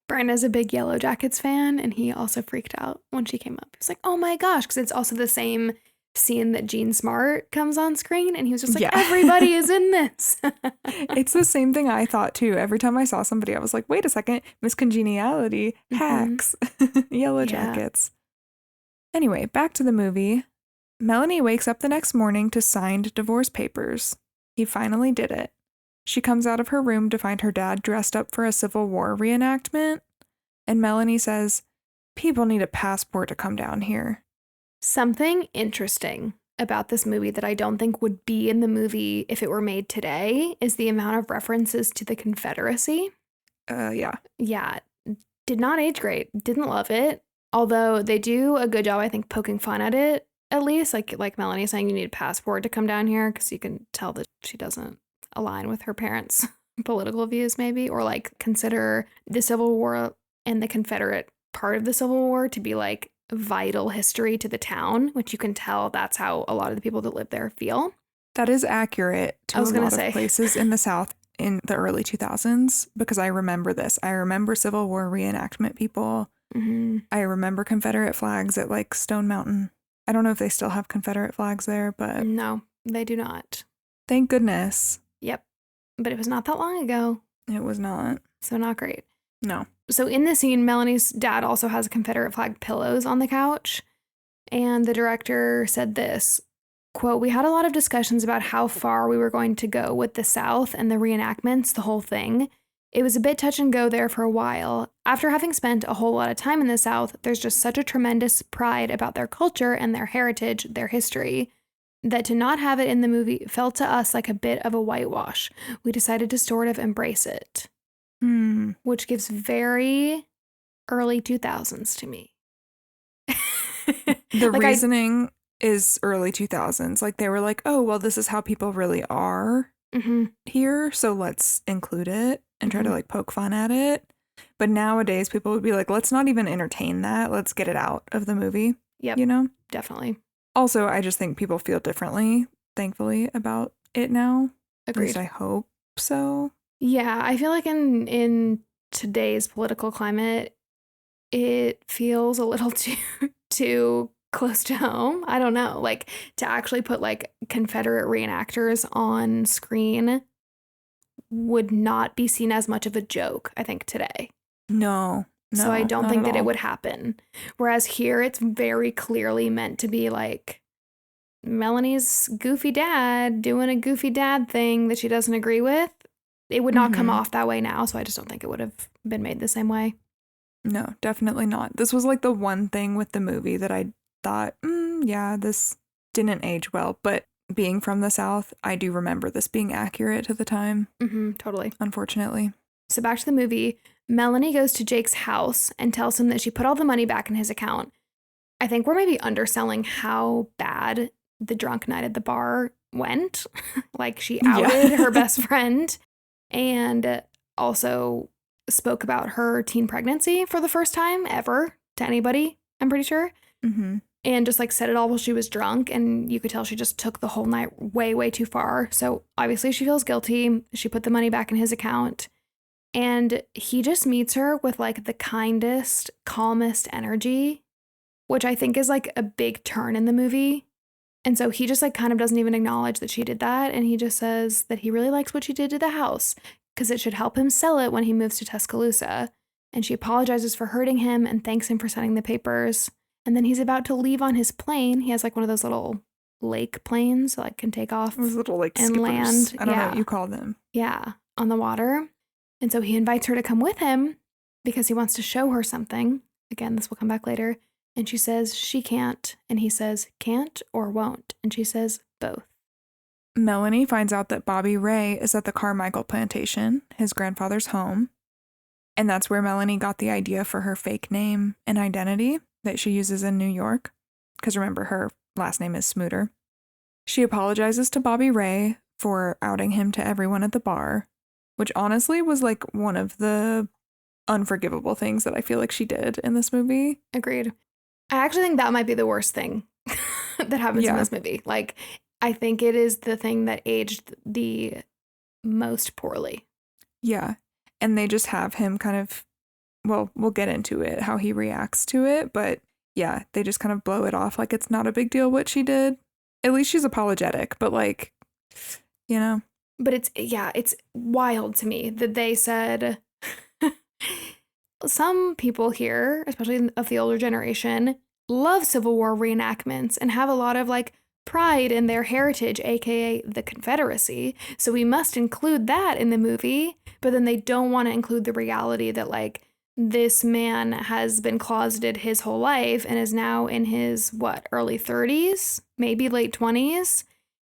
Brian is a big Yellow Jackets fan, and he also freaked out when she came up. He was like, oh my gosh, because it's also the same scene that Jean Smart comes on screen, and he was just like, everybody is in this. It's the same thing I thought too. Every time I saw somebody, I was like, wait a second, Miss Congeniality, hacks, Yellow Jackets. Anyway, back to the movie. Melanie wakes up the next morning to signed divorce papers. He finally did it. She comes out of her room to find her dad dressed up for a Civil War reenactment, and Melanie says, people need a passport to come down here. Something interesting about this movie that I don't think would be in the movie if it were made today is the amount of references to the Confederacy. Yeah. Yeah. Did not age great. Didn't love it. Although they do a good job, I think, poking fun at it, at least. Like Melanie saying you need a passport to come down here because you can tell that she doesn't align with her parents' political views, maybe. Or like consider the Civil War and the Confederate part of the Civil War to be like vital history to the town, which you can tell that's how a lot of the people that live there feel. That is accurate to a lot of places in the South in the early 2000s, because I remember this. I remember Civil War reenactment people. I remember Confederate flags at like Stone Mountain. I don't know if they still have Confederate flags there, but... No, they do not. Thank goodness. Yep. But it was not that long ago. It was not. So not great. No. So in the scene, Melanie's dad also has Confederate flag pillows on the couch. And the director said this, quote, we had a lot of discussions about how far we were going to go with the South and the reenactments, the whole thing. It was a bit touch and go there for a while. After having spent a whole lot of time in the South, there's just such a tremendous pride about their culture and their heritage, their history, that to not have it in the movie felt to us like a bit of a whitewash. We decided to sort of embrace it. Which gives very early 2000s to me. The reasoning is early 2000s. Like they were like, oh, well, this is how people really are here. So let's include it and try to like poke fun at it. But nowadays people would be like, let's not even entertain that. Let's get it out of the movie. Yep. You know? Definitely. Also, I just think people feel differently, thankfully, about it now. Agreed. At least I hope so. Yeah, I feel like in today's political climate, it feels a little too close to home. I don't know. Like to actually put like Confederate reenactors on screen would not be seen as much of a joke, I think, today. No. So I don't think that it would happen. Whereas here, it's very clearly meant to be like Melanie's goofy dad doing a goofy dad thing that she doesn't agree with. It would not come off that way now, so I just don't think it would have been made the same way. No, definitely not. This was like the one thing with the movie that I thought, yeah, this didn't age well. But being from the South, I do remember this being accurate to the time. Totally. Unfortunately. So back to the movie, Melanie goes to Jake's house and tells him that she put all the money back in his account. I think we're maybe underselling how bad the drunk night at the bar went. Like she outed her best friend and also spoke about her teen pregnancy for the first time ever to anybody, I'm pretty sure. And just like said it all while she was drunk. And you could tell she just took the whole night way, way too far. So obviously she feels guilty. She put the money back in his account. And he just meets her with like the kindest, calmest energy, which I think is like a big turn in the movie. And so he just like kind of doesn't even acknowledge that she did that. And he just says that he really likes what she did to the house because it should help him sell it when he moves to Tuscaloosa. And she apologizes for hurting him and thanks him for sending the papers. And then he's about to leave on his plane. He has like one of those little lake planes that like can take off Those little like and skippers. land. I don't know what you call them. Yeah, on the water. And so he invites her to come with him because he wants to show her something. Again, this will come back later. And she says she can't. And he says can't or won't. And she says both. Melanie finds out that Bobby Ray is at the Carmichael plantation, his grandfather's home. And that's where Melanie got the idea for her fake name and identity that she uses in New York. Because remember, her last name is Smooter. She apologizes to Bobby Ray for outing him to everyone at the bar, which honestly was like one of the unforgivable things that I feel like she did in this movie. Agreed. I actually think that might be the worst thing that happens in this movie. Like, I think it is the thing that aged the most poorly. Yeah. And they just have him kind of, well, we'll get into it, how he reacts to it. But yeah, they just kind of blow it off like it's not a big deal what she did. At least she's apologetic, but like, you know. But it's wild to me that they said some people here, especially of the older generation, love Civil War reenactments and have a lot of like pride in their heritage, aka the Confederacy. So we must include that in the movie. But then they don't want to include the reality that like this man has been closeted his whole life and is now in his, early 30s, maybe late 20s,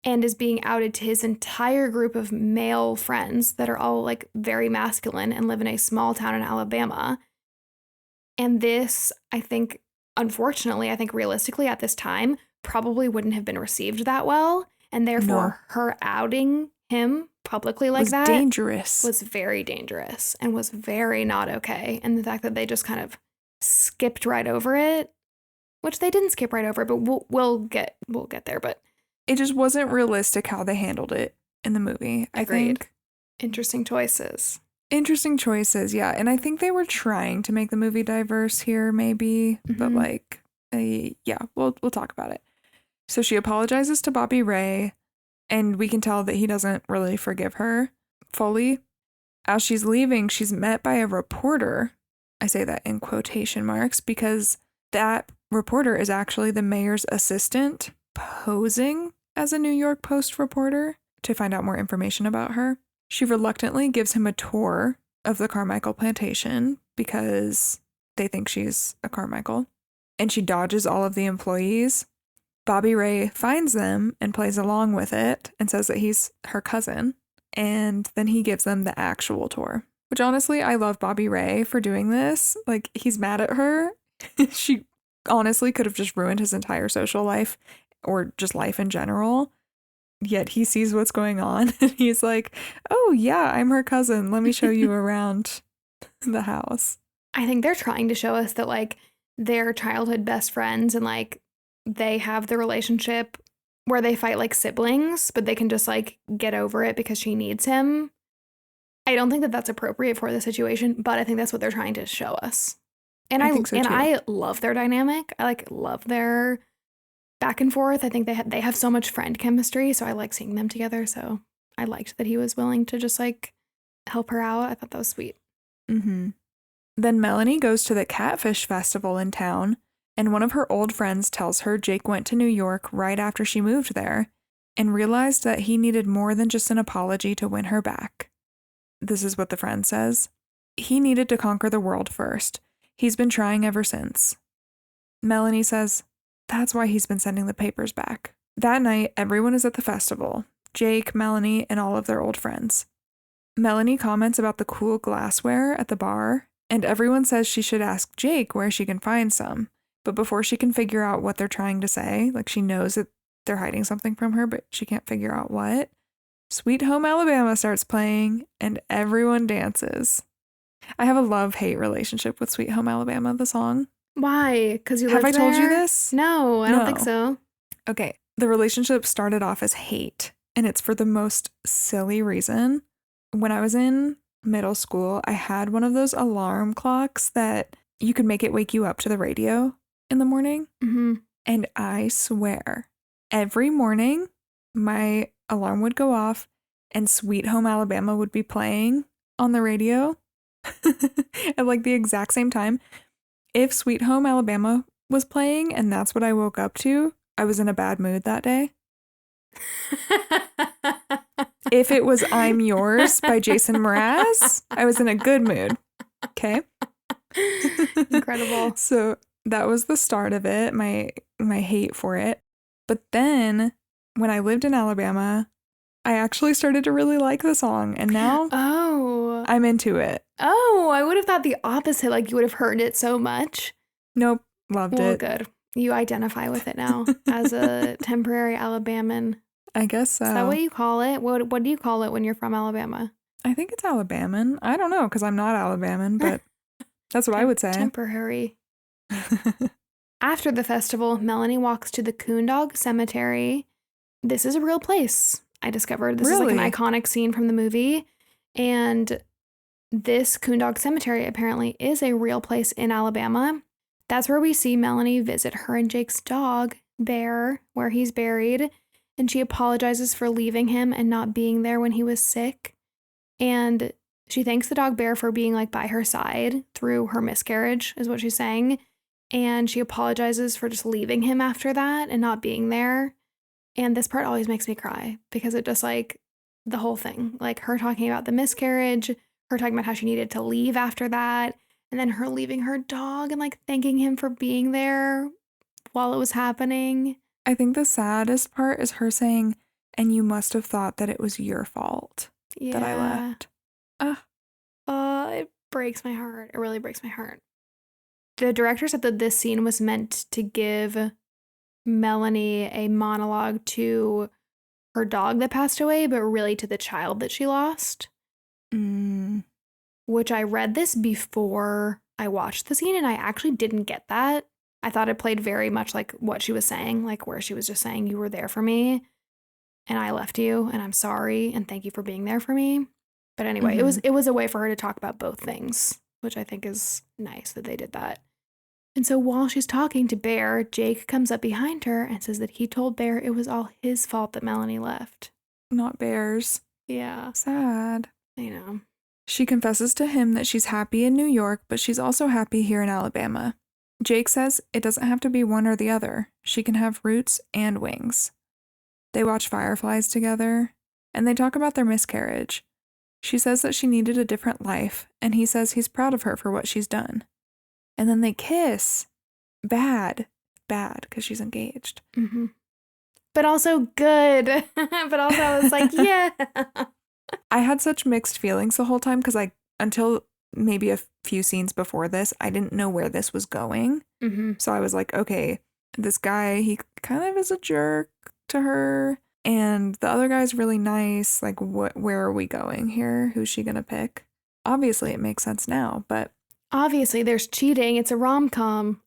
and is being outed to his entire group of male friends that are all like very masculine and live in a small town in Alabama. And this, I think, unfortunately, I think realistically at this time, probably wouldn't have been received that well. And therefore, her outing him publicly like that was very dangerous and was very not okay. And the fact that they just kind of skipped right over it, which they didn't skip right over, but we'll get there. But it just wasn't realistic how they handled it in the movie. I think interesting choices. Interesting choices, yeah. And I think they were trying to make the movie diverse here, maybe. Mm-hmm. But like, yeah, we'll talk about it. So she apologizes to Bobby Ray. And we can tell that he doesn't really forgive her fully. As she's leaving, she's met by a reporter. I say that in quotation marks because that reporter is actually the mayor's assistant posing as a New York Post reporter to find out more information about her. She reluctantly gives him a tour of the Carmichael plantation because they think she's a Carmichael. And she dodges all of the employees. Bobby Ray finds them and plays along with it and says that he's her cousin. And then he gives them the actual tour, which honestly, I love Bobby Ray for doing this. Like, he's mad at her. She honestly could have just ruined his entire social life or just life in general. Yet he sees what's going on and he's like, oh yeah, I'm her cousin. Let me show you around the house. I think they're trying to show us that like they're childhood best friends and like they have the relationship where they fight like siblings, but they can just like get over it because she needs him. I don't think that that's appropriate for the situation, but I think that's what they're trying to show us. And I think so too. I love their dynamic. I like love their back and forth. I think they have so much friend chemistry, so I like seeing them together. So I liked that he was willing to just like help her out. I thought that was sweet. Mm-hmm. Then Melanie goes to the Catfish Festival in town. And one of her old friends tells her Jake went to New York right after she moved there and realized that he needed more than just an apology to win her back. This is what the friend says. He needed to conquer the world first. He's been trying ever since. Melanie says, that's why he's been sending the papers back. That night, everyone is at the festival. Jake, Melanie, and all of their old friends. Melanie comments about the cool glassware at the bar, and everyone says she should ask Jake where she can find some. But before she can figure out what they're trying to say, like she knows that they're hiding something from her, but she can't figure out what, Sweet Home Alabama starts playing and everyone dances. I have a love-hate relationship with Sweet Home Alabama, the song. Why? Because you live there? Have I told you this? No, I don't think so. Okay, the relationship started off as hate, and it's for the most silly reason. When I was in middle school, I had one of those alarm clocks that you could make it wake you up to the radio in the morning. Mm-hmm. And I swear every morning my alarm would go off and Sweet Home Alabama would be playing on the radio at like the exact same time. If Sweet Home Alabama was playing and that's what I woke up to, I was in a bad mood that day. If it was I'm Yours by Jason Mraz, I was in a good mood. Okay. Incredible. So that was the start of it, my hate for it. But then when I lived in Alabama, I actually started to really like the song, and now I'm into it. Oh, I would have thought the opposite, like you would have heard it so much. Nope, loved it. Good. You identify with it now as a temporary Alabaman. I guess so. Is that what you call it? What do you call it when you're from Alabama? I think it's Alabaman. I don't know, because I'm not Alabama, but that's what I would say. Temporary. After the festival, Melanie walks to the Coondog Cemetery. This is a real place, I discovered. This is like an iconic scene from the movie. And this Coondog Cemetery apparently is a real place in Alabama. That's where we see Melanie visit her and Jake's dog, Bear, where he's buried. And she apologizes for leaving him and not being there when he was sick. And she thanks the dog Bear for being like by her side through her miscarriage, is what she's saying. And she apologizes for just leaving him after that and not being there. And this part always makes me cry because it just like the whole thing, like her talking about the miscarriage, her talking about how she needed to leave after that, and then her leaving her dog and like thanking him for being there while it was happening. I think the saddest part is her saying, and you must have thought that it was your fault that I left. It breaks my heart. It really breaks my heart. The director said that this scene was meant to give Melanie a monologue to her dog that passed away, but really to the child that she lost. Which I read this before I watched the scene, and I actually didn't get that. I thought it played very much like what she was saying, like where she was just saying, you were there for me, and I left you, and I'm sorry, and thank you for being there for me. But anyway, it was a way for her to talk about both things, which I think is nice that they did that. And so while she's talking to Bear, Jake comes up behind her and says that he told Bear it was all his fault that Melanie left. Not Bear's. Yeah. Sad. I know. She confesses to him that she's happy in New York, but she's also happy here in Alabama. Jake says it doesn't have to be one or the other. She can have roots and wings. They watch Fireflies together, and they talk about their miscarriage. She says that she needed a different life, and he says he's proud of her for what she's done. And then they kiss. Bad, because she's engaged. But also good. But also I was like, yeah. I had such mixed feelings the whole time because until maybe a few scenes before this, I didn't know where this was going. So I was like, okay, this guy, he kind of is a jerk to her. And the other guy's really nice. Like, where are we going here? Who's she going to pick? Obviously, it makes sense now, but... Obviously, there's cheating. It's a rom-com.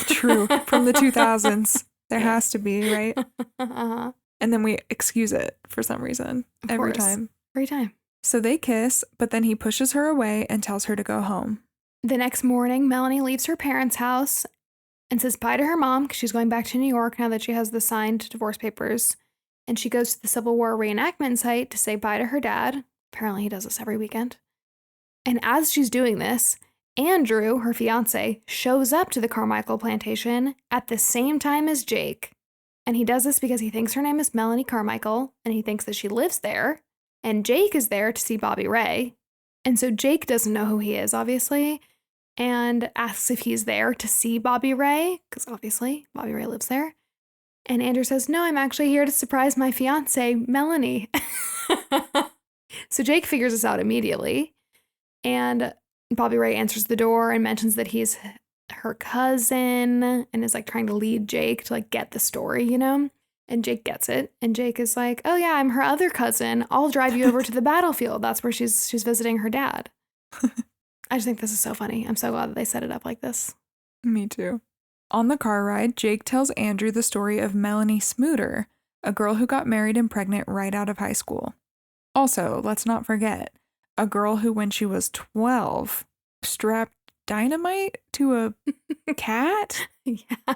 True. From the 2000s. There has to be, right? And then we excuse it for some reason. Every time. So they kiss, but then he pushes her away and tells her to go home. The next morning, Melanie leaves her parents' house and says bye to her mom because she's going back to New York now that she has the signed divorce papers. And she goes to the Civil War reenactment site to say bye to her dad. Apparently he does this every weekend. And as she's doing this, Andrew, her fiance, shows up to the Carmichael plantation at the same time as Jake. And he does this because he thinks her name is Melanie Carmichael, and he thinks that she lives there. And Jake is there to see Bobby Ray. And so Jake doesn't know who he is, obviously, and asks if he's there to see Bobby Ray, because obviously Bobby Ray lives there. And Andrew says, no, I'm actually here to surprise my fiance, Melanie. So Jake figures this out immediately. And Bobby Ray answers the door and mentions that he's her cousin and is like trying to lead Jake to like get the story, you know? And Jake gets it. And Jake is like, oh yeah, I'm her other cousin. I'll drive you over to the battlefield. That's where she's visiting her dad. I just think this is so funny. I'm so glad that they set it up like this. Me too. On the car ride, Jake tells Andrew the story of Melanie Smooter, a girl who got married and pregnant right out of high school. Also, let's not forget, a girl who, when she was 12, strapped dynamite to a cat? Yeah.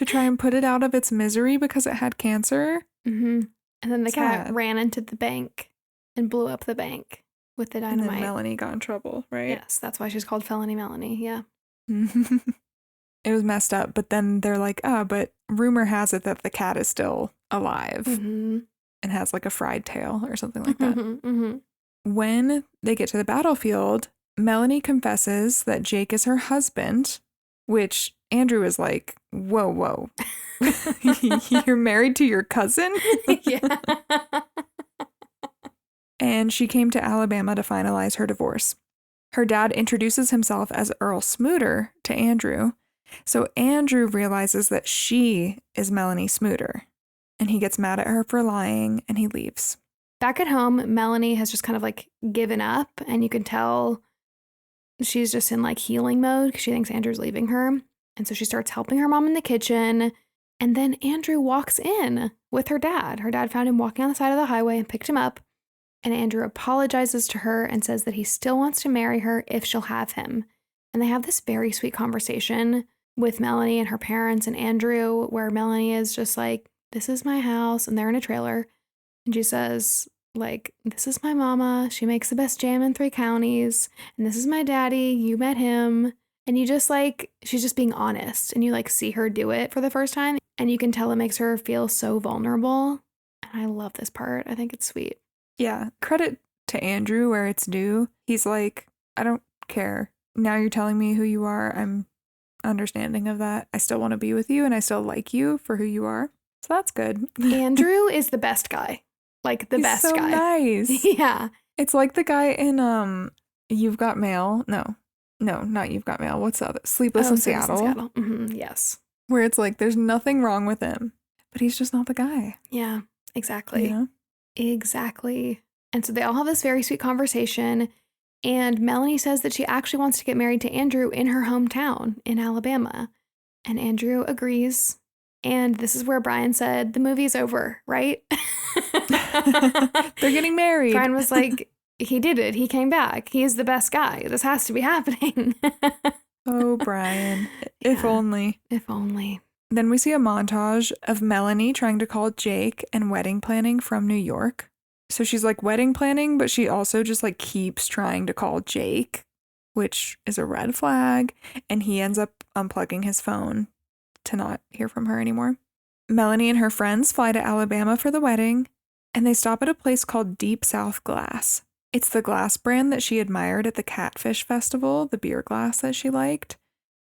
to try and put it out of its misery because it had cancer. Mm-hmm. And then the cat Sad. ran into the bank and blew up the bank with the dynamite. And then Melanie got in trouble, right? Yes, that's why she's called Felony Melanie. Yeah. It was messed up, but then they're like, but rumor has it that the cat is still alive and has like a fried tail or something like that. When they get to the battlefield, Melanie confesses that Jake is her husband, which Andrew is like, whoa. You're married to your cousin? Yeah. And she came to Alabama to finalize her divorce. Her dad introduces himself as Earl Smooter to Andrew. So Andrew realizes that she is Melanie Smooter. And he gets mad at her for lying and he leaves. Back at home, Melanie has just kind of like given up, and you can tell she's just in like healing mode because she thinks Andrew's leaving her. And so she starts helping her mom in the kitchen. And then Andrew walks in with her dad. Her dad found him walking on the side of the highway and picked him up. And Andrew apologizes to her and says that he still wants to marry her if she'll have him. And they have this very sweet conversation with Melanie and her parents and Andrew, where Melanie is just like, this is my house, and they're in a trailer. And she says, like, this is my mama. She makes the best jam in 3 counties. And this is my daddy. You met him. And you just like, she's just being honest. And you like see her do it for the first time. And you can tell it makes her feel so vulnerable. And I love this part. I think it's sweet. Yeah, credit to Andrew where it's due. He's like, I don't care. Now you're telling me who you are. I'm understanding of that. I still want to be with you and I still like you for who you are. So that's good. Andrew is the best guy. Like the He's best so guy. Nice. Yeah. It's like the guy in You've Got Mail. No, not You've Got Mail. What's the other? Sleepless in Seattle. Yes. Where it's like there's nothing wrong with him, but he's just not the guy. Yeah, exactly. You know? Exactly. And so they all have this very sweet conversation. And Melanie says that she actually wants to get married to Andrew in her hometown in Alabama. And Andrew agrees. And this is where Brian said, the movie's over, right? They're getting married. Brian was like, he did it. He came back. He's the best guy. This has to be happening. Oh, Brian. If only. If only. Then we see a montage of Melanie trying to call Jake and wedding planning from New York. So she's like wedding planning, but she also just like keeps trying to call Jake, which is a red flag. And he ends up unplugging his phone to not hear from her anymore. Melanie and her friends fly to Alabama for the wedding, and they stop at a place called Deep South Glass. It's the glass brand that she admired at the Catfish Festival, the beer glass that she liked.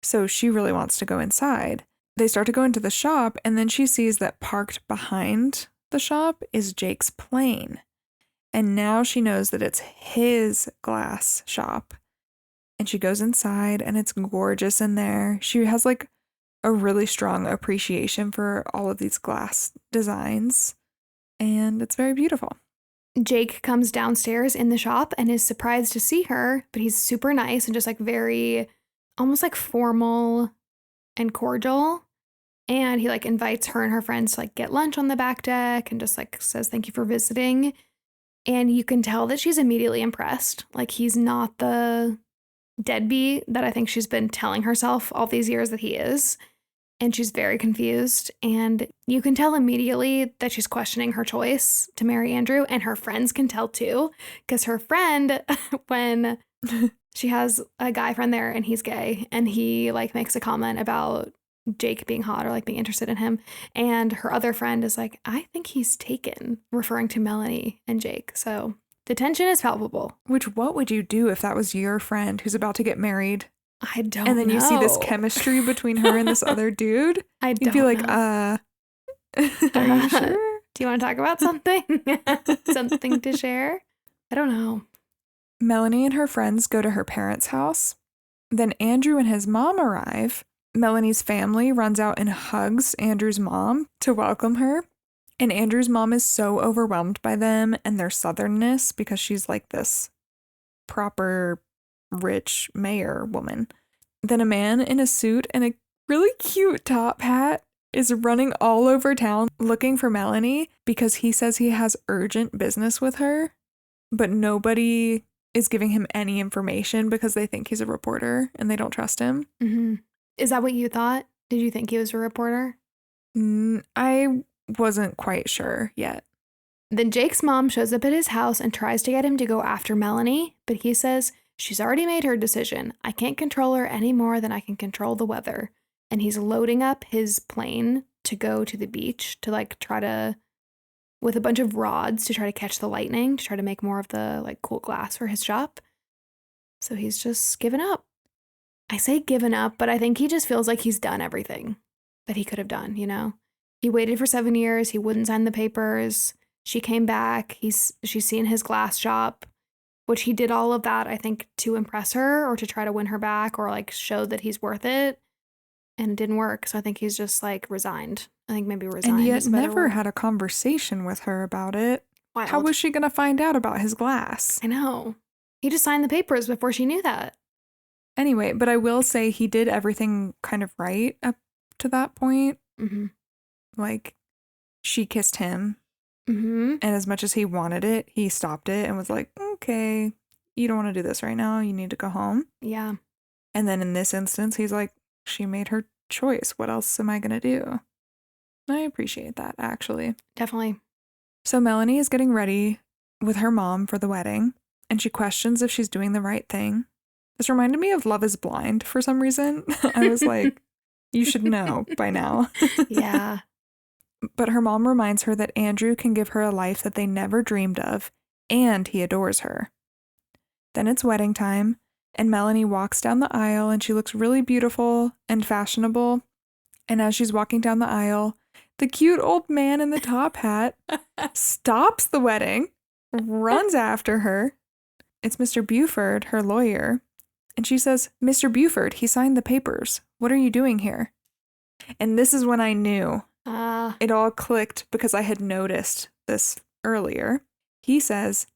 So she really wants to go inside. They start to go into the shop, and then she sees that parked behind the shop is Jake's plane. And now she knows that it's his glass shop. And she goes inside, and it's gorgeous in there. She has like a really strong appreciation for all of these glass designs, and it's very beautiful. Jake comes downstairs in the shop and is surprised to see her, but he's super nice and just like very, almost like formal and cordial. And he like invites her and her friends to like get lunch on the back deck and just like says thank you for visiting. And you can tell that she's immediately impressed. Like he's not the deadbeat that I think she's been telling herself all these years that he is. And she's very confused. And you can tell immediately that she's questioning her choice to marry Andrew. And her friends can tell too. Because her friend, when she has a guy friend there and he's gay, and he like makes a comment about Jake being hot or like being interested in him. And her other friend is like, I think he's taken, referring to Melanie and Jake. So the tension is palpable. Which, what would you do if that was your friend who's about to get married? I don't know. And then you see this chemistry between her and this other dude? You'd be like, are you sure? Do you want to talk about something? Something to share? I don't know. Melanie and her friends go to her parents' house. Then Andrew and his mom arrive. Melanie's family runs out and hugs Andrew's mom to welcome her. And Andrew's mom is so overwhelmed by them and their southernness because she's like this proper rich mayor woman. Then a man in a suit and a really cute top hat is running all over town looking for Melanie because he says he has urgent business with her, but nobody is giving him any information because they think he's a reporter and they don't trust him. Mm-hmm. Is that what you thought? Did you think he was a reporter? I wasn't quite sure yet. Then Jake's mom shows up at his house and tries to get him to go after Melanie, but he says, she's already made her decision. I can't control her any more than I can control the weather. And he's loading up his plane to go to the beach to like try to, with a bunch of rods to try to catch the lightning, to try to make more of the like cool glass for his shop. So he's just given up. I say given up, but I think he just feels like he's done everything that he could have done, you know? He waited for 7 years. He wouldn't sign the papers. She came back. She's seen his glass shop, which he did all of that, I think, to impress her or to try to win her back or like show that he's worth it. And it didn't work. So I think he's just like resigned. I think maybe resigned. And yet never had a conversation with her about it. Wild. How was she going to find out about his glass? I know. He just signed the papers before she knew that. Anyway, but I will say he did everything kind of right up to that point. Mm-hmm. Like, she kissed him. Mm-hmm. And as much as he wanted it, he stopped it and was like, okay, you don't want to do this right now. You need to go home. Yeah. And then in this instance, he's like, she made her choice. What else am I going to do? I appreciate that, actually. Definitely. So Melanie is getting ready with her mom for the wedding, and she questions if she's doing the right thing. This reminded me of Love is Blind for some reason. I was like, you should know by now. Yeah. But her mom reminds her that Andrew can give her a life that they never dreamed of, and he adores her. Then it's wedding time, and Melanie walks down the aisle, and she looks really beautiful and fashionable. And as she's walking down the aisle, the cute old man in the top hat stops the wedding, runs after her. It's Mr. Buford, her lawyer. And she says, Mr. Buford, he signed the papers. What are you doing here? And this is when I knew. It all clicked because I had noticed this earlier. He says,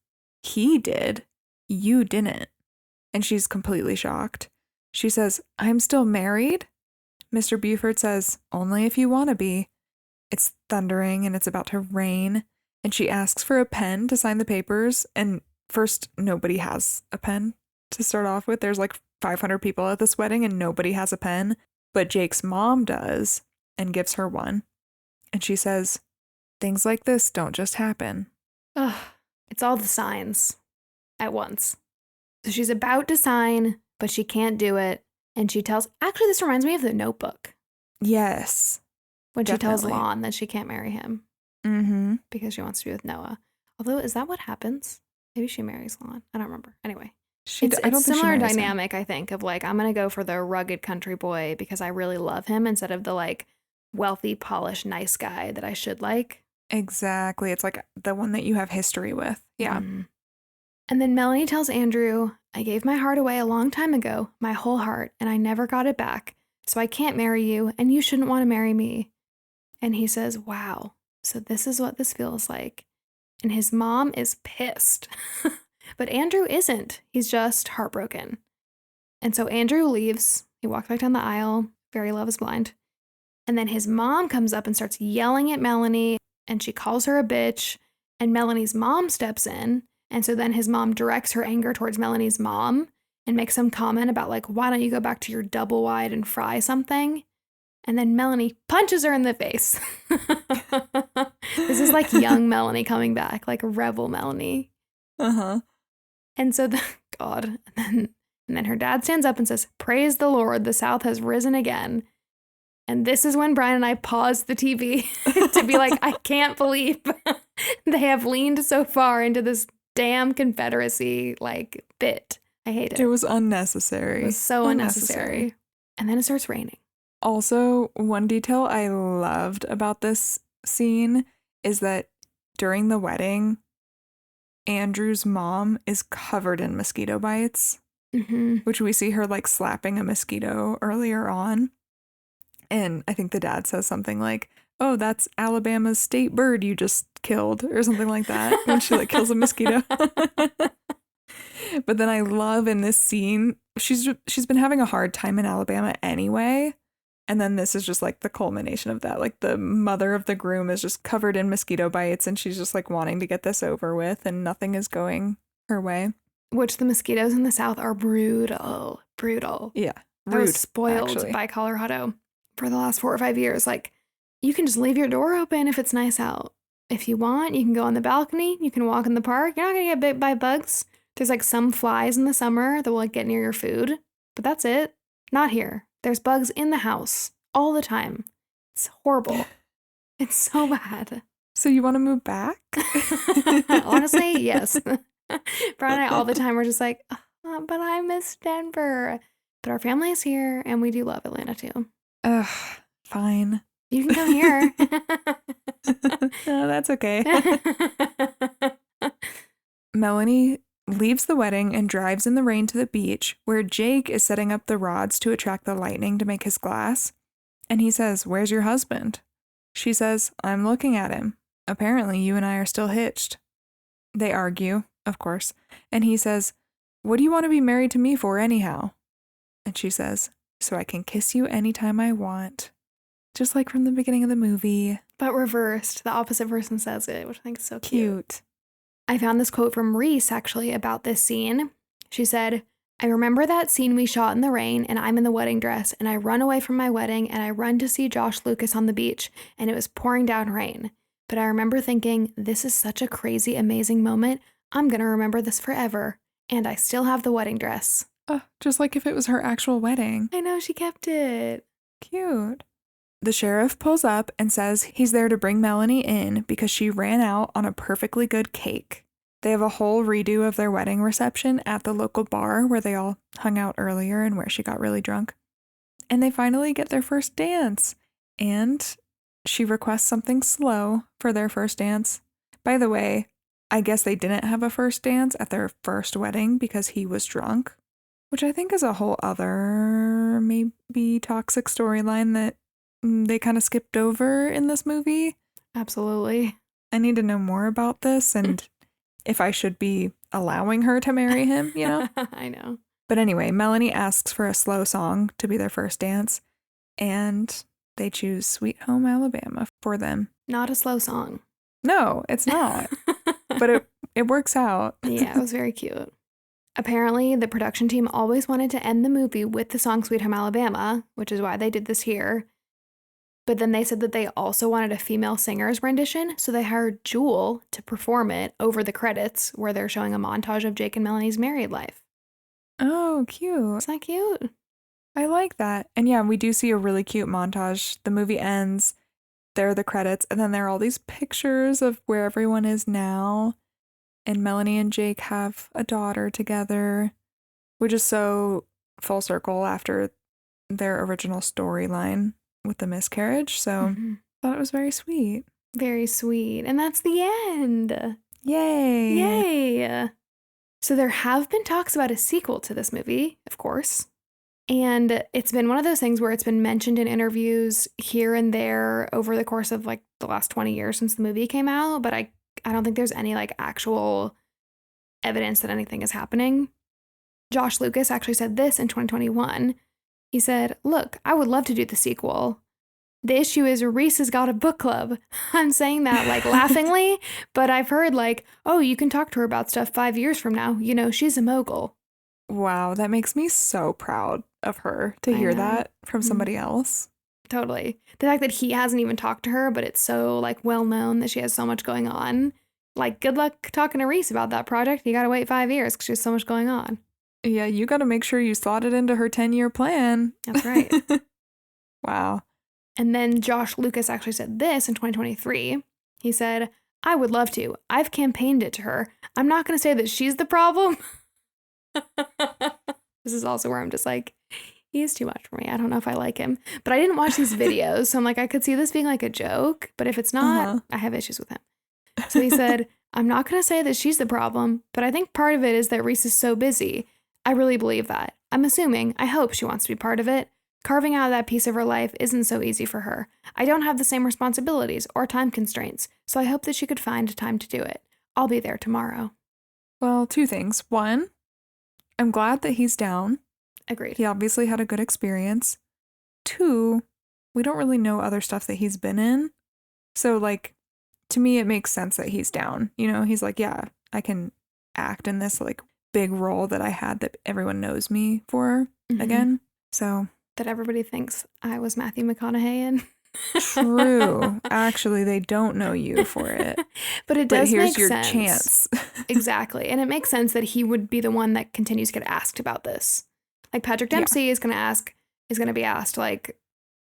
he did. You didn't. And she's completely shocked. She says, I'm still married? Mr. Buford says, only if you want to be. It's thundering and it's about to rain. And she asks for a pen to sign the papers. And first, nobody has a pen to start off with. There's like 500 people at this wedding and nobody has a pen. But Jake's mom does and gives her one. And she says, things like this don't just happen. Ugh, it's all the signs at once. So she's about to sign, but she can't do it. And she tells, actually, this reminds me of The Notebook. Yes. When definitely. She tells Lon that she can't marry him. Mm-hmm. Because she wants to be with Noah. Although, is that what happens? Maybe she marries Lon. I don't remember. Anyway. It's a similar dynamic, I think, of like, I'm going to go for the rugged country boy because I really love him instead of the like wealthy, polished, nice guy that I should like. Exactly. It's like the one that you have history with. Yeah. Mm. And then Melanie tells Andrew, I gave my heart away a long time ago, my whole heart, and I never got it back. So I can't marry you, and you shouldn't want to marry me. And he says, wow, so this is what this feels like. And his mom is pissed. But Andrew isn't. He's just heartbroken. And so Andrew leaves. He walks back down the aisle. Very Love is Blind. And then his mom comes up and starts yelling at Melanie, and she calls her a bitch. And Melanie's mom steps in. And so then his mom directs her anger towards Melanie's mom and makes some comment about like, why don't you go back to your double wide and fry something? And then Melanie punches her in the face. This is like young Melanie coming back, like rebel Melanie. Uh-huh. And so God. And then her dad stands up and says, praise the Lord, the South has risen again. And this is when Brian and I paused the TV to be like, I can't believe they have leaned so far into this damn Confederacy like bit. I hate it. It was unnecessary. It was so unnecessary. And then it starts raining. Also, one detail I loved about this scene is that during the wedding, Andrew's mom is covered in mosquito bites, which we see her like slapping a mosquito earlier on. And I think the dad says something like, oh, that's Alabama's state bird you just killed, or something like that, when she like kills a mosquito. But then I love in this scene, she's been having a hard time in Alabama anyway. And then this is just like the culmination of that. Like the mother of the groom is just covered in mosquito bites and she's just like wanting to get this over with and nothing is going her way. Which the mosquitoes in the South are brutal. Brutal. Yeah. Rude, I was spoiled actually by Colorado. for the last 4 or 5 years. Like, you can just leave your door open if it's nice out. If you want, you can go on the balcony. You can walk in the park. You're not going to get bit by bugs. There's like some flies in the summer that will like get near your food, but that's it. Not here. There's bugs in the house all the time. It's horrible. It's so bad. So you want to move back? Honestly, yes. Brian and I all the time we're just like, oh, but I miss Denver. But our family is here and we do love Atlanta too. Ugh, fine. You can come here. No, that's okay. Melanie leaves the wedding and drives in the rain to the beach, where Jake is setting up the rods to attract the lightning to make his glass. And he says, "Where's your husband?" She says, "I'm looking at him. Apparently you and I are still hitched." They argue, of course, and he says, "What do you want to be married to me for anyhow?" And she says, "So I can kiss you anytime I want." Just like from the beginning of the movie. But reversed. The opposite person says it, which I think is so Cute. I found this quote from Reese, actually, about this scene. She said, "I remember that scene we shot in the rain, and I'm in the wedding dress, and I run away from my wedding, and I run to see Josh Lucas on the beach, and it was pouring down rain. But I remember thinking, this is such a crazy, amazing moment. I'm going to remember this forever. And I still have the wedding dress." Oh, just like if it was her actual wedding. I know, she kept it. Cute. The sheriff pulls up and says he's there to bring Melanie in because she ran out on a perfectly good cake. They have a whole redo of their wedding reception at the local bar where they all hung out earlier and where she got really drunk. And they finally get their first dance. And she requests something slow for their first dance. By the way, I guess they didn't have a first dance at their first wedding because he was drunk, which I think is a whole other maybe toxic storyline that they kind of skipped over in this movie. Absolutely. I need to know more about this and if I should be allowing her to marry him, you know? I know. But anyway, Melanie asks for a slow song to be their first dance, and they choose Sweet Home Alabama for them. Not a slow song. No, it's not. But it works out. Yeah, it was very cute. Apparently, the production team always wanted to end the movie with the song Sweet Home Alabama, which is why they did this here. But then they said that they also wanted a female singer's rendition, so they hired Jewel to perform it over the credits where they're showing a montage of Jake and Melanie's married life. Oh, cute. Isn't that cute? I like that. And yeah, we do see a really cute montage. The movie ends, there are the credits, and then there are all these pictures of where everyone is now. And Melanie and Jake have a daughter together, which is so full circle after their original storyline with the miscarriage. So I thought it was very sweet. Very sweet. And that's the end. Yay. Yay. So there have been talks about a sequel to this movie, of course. And it's been one of those things where it's been mentioned in interviews here and there over the course of like the last 20 years since the movie came out. But I don't think there's any like actual evidence that anything is happening. Josh Lucas actually said this in 2021. He said, "Look, I would love to do the sequel. The issue is Reese has got a book club." I'm saying that like laughingly, but I've heard like, oh, you can talk to her about stuff 5 years from now. You know, she's a mogul. Wow, that makes me so proud of her to hear that from somebody else. Totally. The fact that he hasn't even talked to her, but it's so like well known that she has so much going on. Like, good luck talking to Reese about that project. You got to wait 5 years because she has so much going on. Yeah, you got to make sure you slot it into her 10-year plan. That's right. Wow. And then Josh Lucas actually said this in 2023. He said, "I would love to. I've campaigned it to her. I'm not going to say that she's the problem." This is also where I'm just like, he is too much for me. I don't know if I like him. But I didn't watch these videos, so I'm like, I could see this being like a joke. But if it's not, I have issues with him. So he said, "I'm not going to say that she's the problem, but I think part of it is that Reese is so busy. I really believe that. I'm assuming, I hope she wants to be part of it. Carving out that piece of her life isn't so easy for her. I don't have the same responsibilities or time constraints, so I hope that she could find time to do it. I'll be there tomorrow." Well, 2 things. 1, I'm glad that he's down. Agreed. He obviously had a good experience. 2, we don't really know other stuff that he's been in. So, like, to me, it makes sense that he's down. You know, he's like, yeah, I can act in this, like, big role that I had that everyone knows me for again. So that everybody thinks I was Matthew McConaughey in. True. Actually, they don't know you for it. But it does here's make your sense. chance. Exactly. And it makes sense that he would be the one that continues to get asked about this. Like Patrick Dempsey is going to be asked like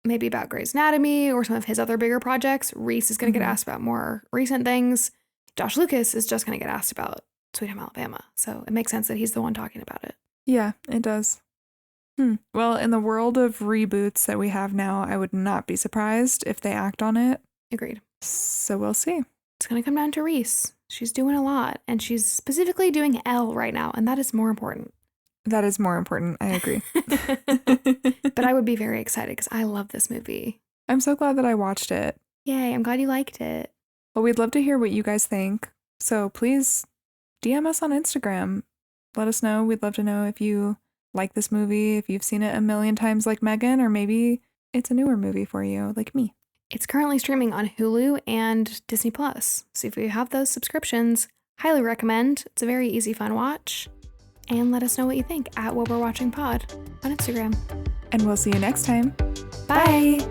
maybe about Grey's Anatomy or some of his other bigger projects. Reese is going to get asked about more recent things. Josh Lucas is just going to get asked about Sweet Home Alabama. So it makes sense that he's the one talking about it. Yeah, it does. Well, in the world of reboots that we have now, I would not be surprised if they act on it. Agreed. So we'll see. It's going to come down to Reese. She's doing a lot, and she's specifically doing Elle right now, and that is more important. That is more important. I agree. But I would be very excited because I love this movie. I'm so glad that I watched it. Yay, I'm glad you liked it. Well, we'd love to hear what you guys think. So please DM us on Instagram. Let us know. We'd love to know if you like this movie, if you've seen it a million times like Megan, or maybe it's a newer movie for you like me. It's currently streaming on Hulu and Disney Plus. So if you have those subscriptions, highly recommend. It's a very easy, fun watch. And let us know what you think at What We're Watching Pod on Instagram. And we'll see you next time. Bye.